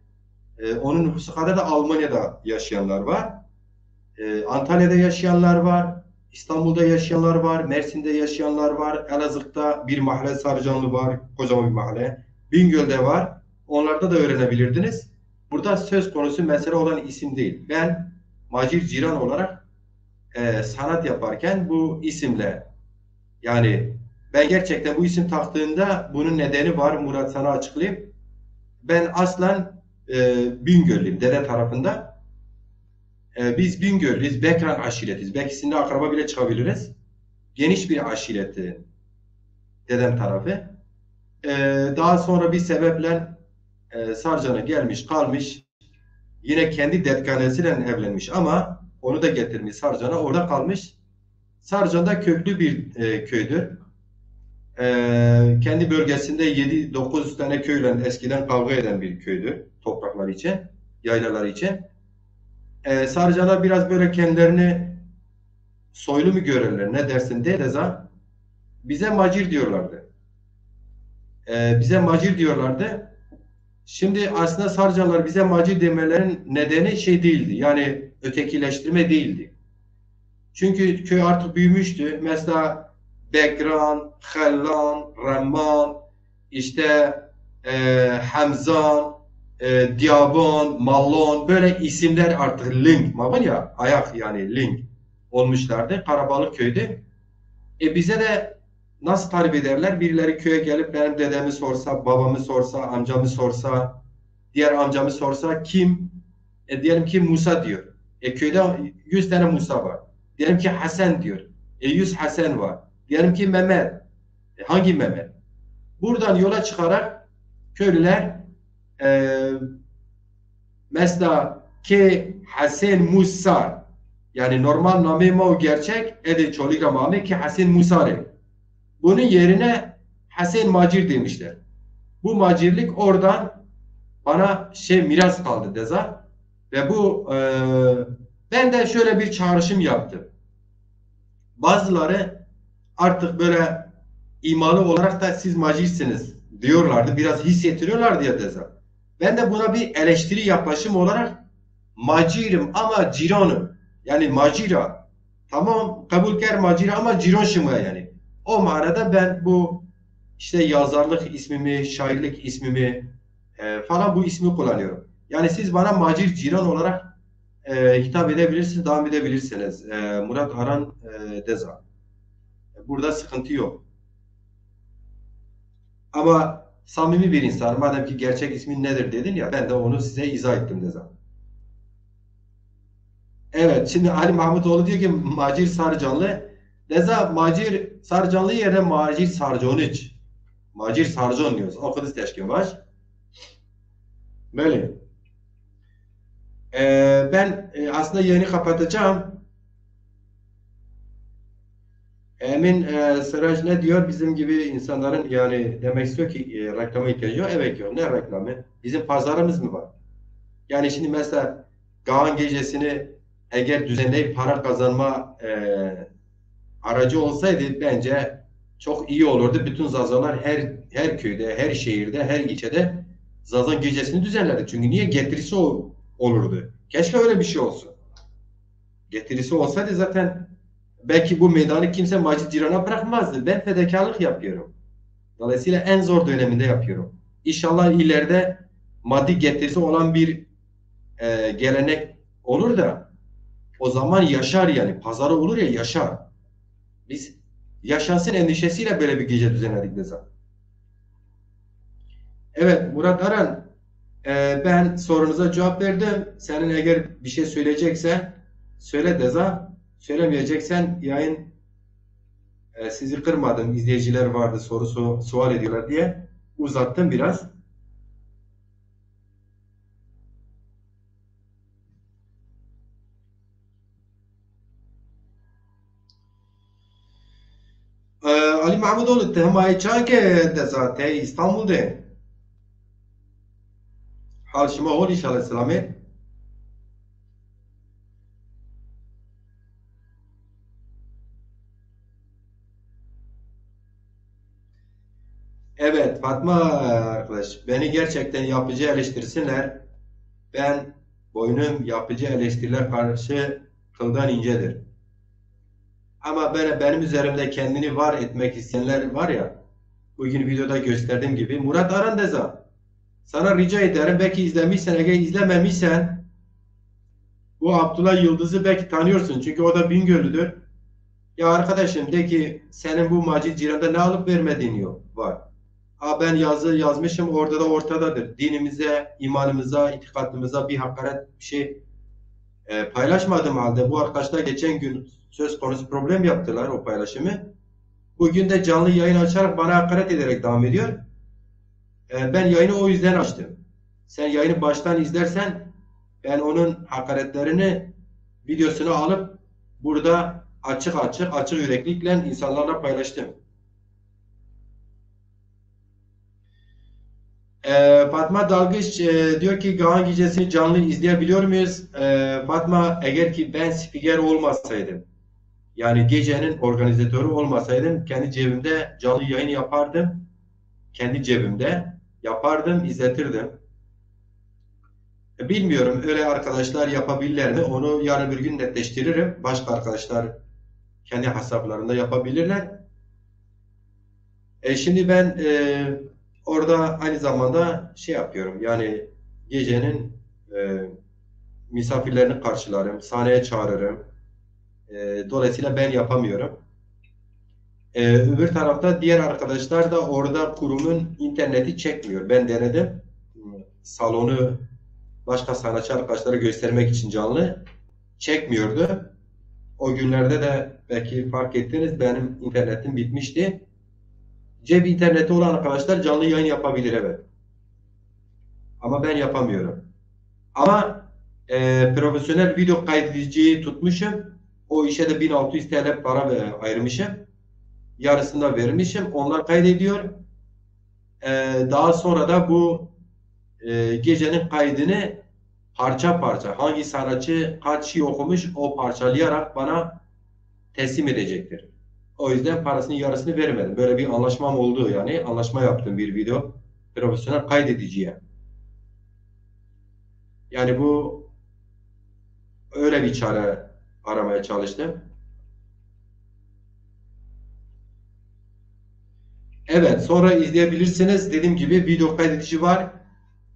Onun nüfusu kadar da Almanya'da yaşayanlar var. Antalya'da yaşayanlar var. İstanbul'da yaşayanlar var. Mersin'de yaşayanlar var. Elazığ'da bir mahalle Sarcanlı var. Kocaman bir mahalle. Bingöl'de var. Onlarda da öğrenebilirdiniz. Burada söz konusu mesele olan isim değil. Ben Macir Ciran olarak sanat yaparken bu isimle, yani ben gerçekten bu isim taktığımda bunun nedeni var. Murat, sana açıklayayım. Ben aslen Bingöllüyüm, dede tarafında. Biz Bingöllüyüz, Bekran aşiretiz. Belki sizinle akraba bile çıkabiliriz. Geniş bir aşiretti dedem tarafı. E, Daha sonra bir sebeple Sarcan'a gelmiş kalmış. Yine kendi dedkanesiyle evlenmiş ama onu da getirmiş Sarcan'a, orada kalmış. Sarcan da köklü bir köydür. Kendi bölgesinde 7-9 tane köyle eskiden kavga eden bir köydü toprakları için, yaylaları için. Sarıcanlar biraz böyle kendilerini soylu mu görürler, ne dersin diye de bize Macir diyorlardı. Bize Macir diyorlardı. Şimdi aslında Sarıcanlar bize Macir demelerinin nedeni şey değildi. Yani ötekileştirme değildi. Çünkü köy artık büyümüştü. Mesela Bekran, Hellan, Remman, işte Hamzan, Diabon, Mallon, böyle isimler artık link var ya, ayak yani link olmuşlardı. Karabalık köyde. Bize de nasıl tarif ederler? Birileri köye gelip benim dedemi sorsa, babamı sorsa, amcamı sorsa, diğer amcamı sorsa kim? Diyelim ki Musa diyor. Köyde 100 tane Musa var. Diyelim ki Hasan diyor. 100 Hasan var. Diyelim ki Mehmet. Hangi Mehmet? Buradan yola çıkarak köylüler e, mesela ki Hasan Musa, yani normal namı o gerçek ede çoliga mame ki Hasan Musa're. Bunun yerine Hasan Macir demişler. Bu macirlik oradan bana şey miras kaldı deza. Ve bu ben de şöyle bir çağrışım yaptım. Bazıları artık böyle imalı olarak da siz macirsiniz diyorlardı. Biraz hissettiriyorlardı ya deza. Ben de buna bir eleştiri yaklaşım olarak macirim ama cironum. Yani macira. Tamam kabul ker macira ama ciron şımaya yani. O manada ben bu işte yazarlık ismimi, şairlik ismimi falan bu ismi kullanıyorum. Yani siz bana Macir Ciran olarak hitap edebilirsiniz, devam edebilirsiniz. Murat Aran Deza. Burada sıkıntı yok. Ama samimi bir insan. Madem ki gerçek ismin nedir dedin ya, ben de onu size izah ettim Deza. Evet, şimdi Ali Mahmutoğlu diyor ki Macir Sarcanlı. Deza Macir Sarcanlı yerine Macir Sarconiç. Macir Sarcan diyoruz. O kız teşkin var. Böyle. Ben aslında yayını kapatacağım. Emin Sıraj ne diyor? Bizim gibi insanların yani demek istiyor ki reklama ihtiyacı yok. Evet yok. Ne reklamı? Bizim pazarımız mı var? Yani şimdi mesela Kaan gecesini eğer düzenleyip para kazanma aracı olsaydı bence çok iyi olurdu. Bütün zazalar her köyde, her şehirde, her ilçede Zazan gecesini düzenlerdi. Çünkü niye? Getirisi olurdu. Keşke öyle bir şey olsun. Getirisi olsaydı zaten belki bu meydanı kimse Macit Ciran'a bırakmazdı. Ben fedakarlık yapıyorum. Dolayısıyla en zor döneminde yapıyorum. İnşallah ileride maddi getirisi olan bir gelenek olur da o zaman yaşar yani. Pazarı olur ya, yaşar. Biz yaşansın endişesiyle böyle bir gece düzenledik de zaten. Evet Murat Aran, ben sorunuza cevap verdim. Senin eğer bir şey söyleyeceksen söyle Deza. Söylemeyeceksen yayın sizi kırmadım. İzleyiciler vardı sual ediyorlar diye uzattım biraz. Ali Mahmudoğlu tehmayı çanke de zaten İstanbul'da. Hal şima ol inşallah selamet. Evet Fatma arkadaş beni gerçekten yapıcı eleştirsinler. Ben boynum yapıcı eleştiriler karşı kıldan incedir. Ama benim üzerimde kendini var etmek isteyenler var ya, bugün videoda gösterdiğim gibi Murat Arandeza. Sana rica ederim belki izlemişsen, eğer izlememişsen bu Abdullah Yıldız'ı belki tanıyorsun çünkü o da Bingöllüdür. Ya arkadaşım de ki senin bu Macit Ciran'da ne alıp vermediğin yok var. Ha ben yazı yazmışım orada da ortadadır. Dinimize, imanımıza, itikadımıza bir hakaret bir şey paylaşmadığım halde bu arkadaşlar geçen gün söz konusu problem yaptılar o paylaşımı. Bugün de canlı yayın açarak bana hakaret ederek devam ediyor. Ben yayını o yüzden açtım. Sen yayını baştan izlersen ben onun hakaretlerini videosunu alıp burada açık yüreklilikle insanlarla paylaştım. Fatma Dalgıç diyor ki Kaan Gecesi'ni canlı izleyebiliyor muyuz? Fatma eğer ki ben spiker olmasaydım yani gecenin organizatörü olmasaydım kendi cebimde canlı yayın yapardım. Kendi cebimde yapardım, izletirdim. Bilmiyorum öyle arkadaşlar yapabilirler mi? Onu yarın bir gün netleştiririm. Başka arkadaşlar kendi hesaplarında yapabilirler. Şimdi ben orada aynı zamanda şey yapıyorum. Yani gecenin misafirlerini karşılarım, sahneye çağırırım. Dolayısıyla ben yapamıyorum. Öbür tarafta diğer arkadaşlar da orada kurumun interneti çekmiyor. Ben denedim. Salonu başka sanatçı arkadaşlara göstermek için canlı çekmiyordu. O günlerde de belki fark ettiniz benim internetim bitmişti. Cep interneti olan arkadaşlar canlı yayın yapabilir evet. Ama ben yapamıyorum. Ama profesyonel video kaydediciyi tutmuşum. O işe de 1600 TL para ayırmışım. Yarısını da vermişim. Onlar kaydediyor. Daha sonra da bu gecenin kaydını parça parça hangi sanatçı kaç şey okumuş o parçalayarak bana teslim edecektir. O yüzden parasının yarısını vermedim. Böyle bir anlaşmam oldu yani. Anlaşma yaptım bir video profesyonel kaydediciye. Yani bu öyle bir çare aramaya çalıştım. Evet, sonra izleyebilirsiniz. Dediğim gibi video kaydedici var.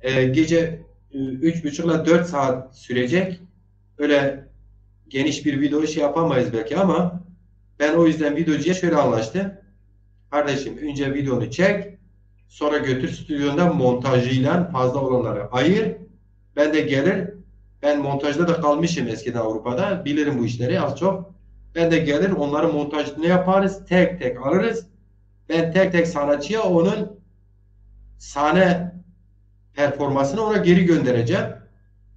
Gece 3,5 ile 4 saat sürecek. Öyle geniş bir video şey yapamayız belki ama ben o yüzden videocuya şöyle anlaştım. Kardeşim önce videonu çek, sonra götür stüdyonda montajıyla fazla olanları ayır. Ben de gelir, ben montajda da kalmışım eskiden Avrupa'da, bilirim bu işleri az çok. Ben de gelir onların montajını yaparız, tek tek alırız. Ben tek tek sanatçıya onun sahne performansını ona geri göndereceğim.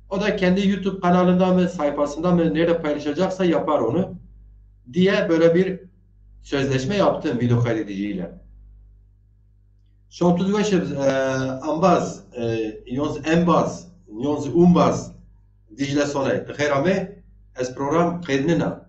O da kendi YouTube kanalında mı, sayfasında mı, nerede paylaşacaksa yapar onu diye böyle bir sözleşme yaptım video kaydediciyle. Schon tu duas ambas, ions ambas, ions umbas, Dicle Soleil. Xerame, ez program kaydına.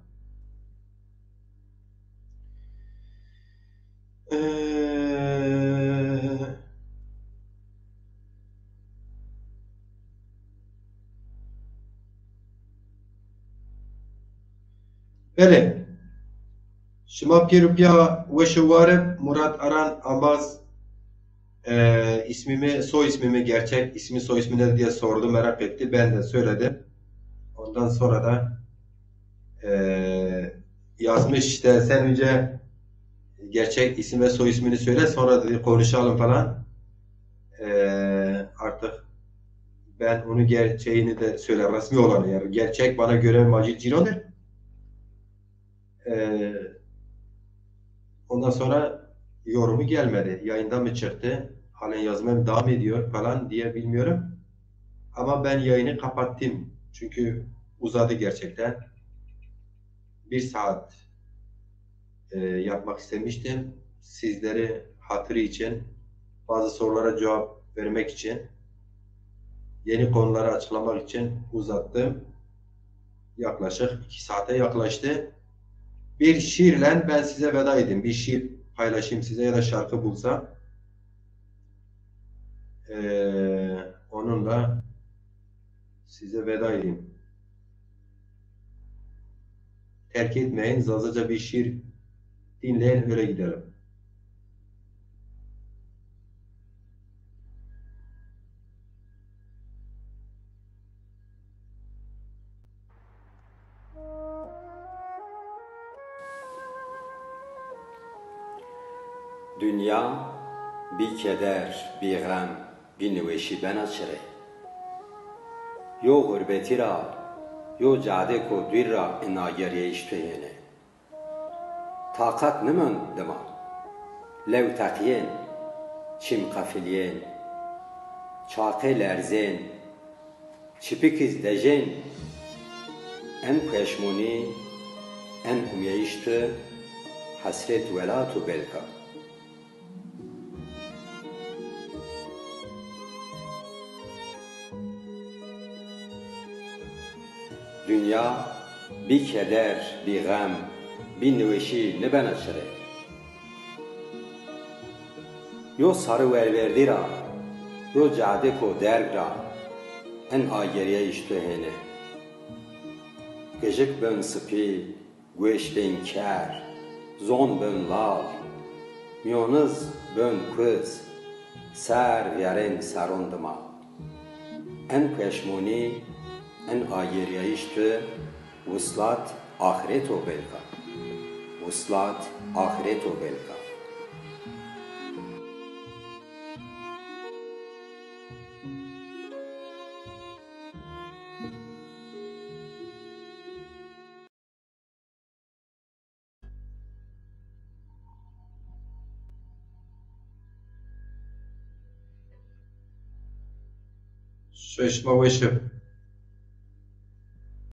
Bele. Şımap Kerupya ve Şıvarıp Murat Aran Ambaz ismimi, soy ismimi, gerçek ismi soy ismi ne diye sordu, merak etti. Ben de söyledim. Ondan sonra da yazmış işte sen önce gerçek isim ve soy ismini söyle sonra dedi konuşalım falan. Artık ben onu gerçeğini de söyle resmi olanı yani gerçek bana göre Macit Ciron'dur. Ondan sonra yorumu gelmedi. Yayında mı çıktı? Halen yazmaya devam ediyor falan diye bilmiyorum. Ama ben yayını kapattım. Çünkü uzadı gerçekten. Bir saat yapmak istemiştim. sizleri hatırı için, bazı sorulara cevap vermek için, yeni konuları açıklamak için uzattım. Yaklaşık 2 saate yaklaştı. Bir şiirle ben size veda edeyim. Bir şiir paylaşayım size ya da şarkı bulsa. Onunla size veda edeyim. Terk etmeyin. Zazaca bir şiir dinleyin, öyle gidelim. Dünya bir keder, bir gam, bir nüveşi ben açırı. Yo gurbeti ra, yo cade ko dir ra ina geriye işteyene. Takat nimen dema, lev takiyen, çim kafiliyen, çake lerzen, çipikiz dejen, en peşmuni, en umyeyiştü, hasret velatu belka. Dünya bir keder, bir gam, bir nüveşi ne ben açırı. Yo sarı ververdi ra, yo cade ko derg ra, en ageriye iştehene. Gecik ben sıpi, güeş ben kar, zon ben lal, miyonuz ben kız, ser yaren saronduma. En peşmuni, en ageriye işteh, vuslat ahiret o belka. Vuslat ahiret o belka. Şeşma ve şef.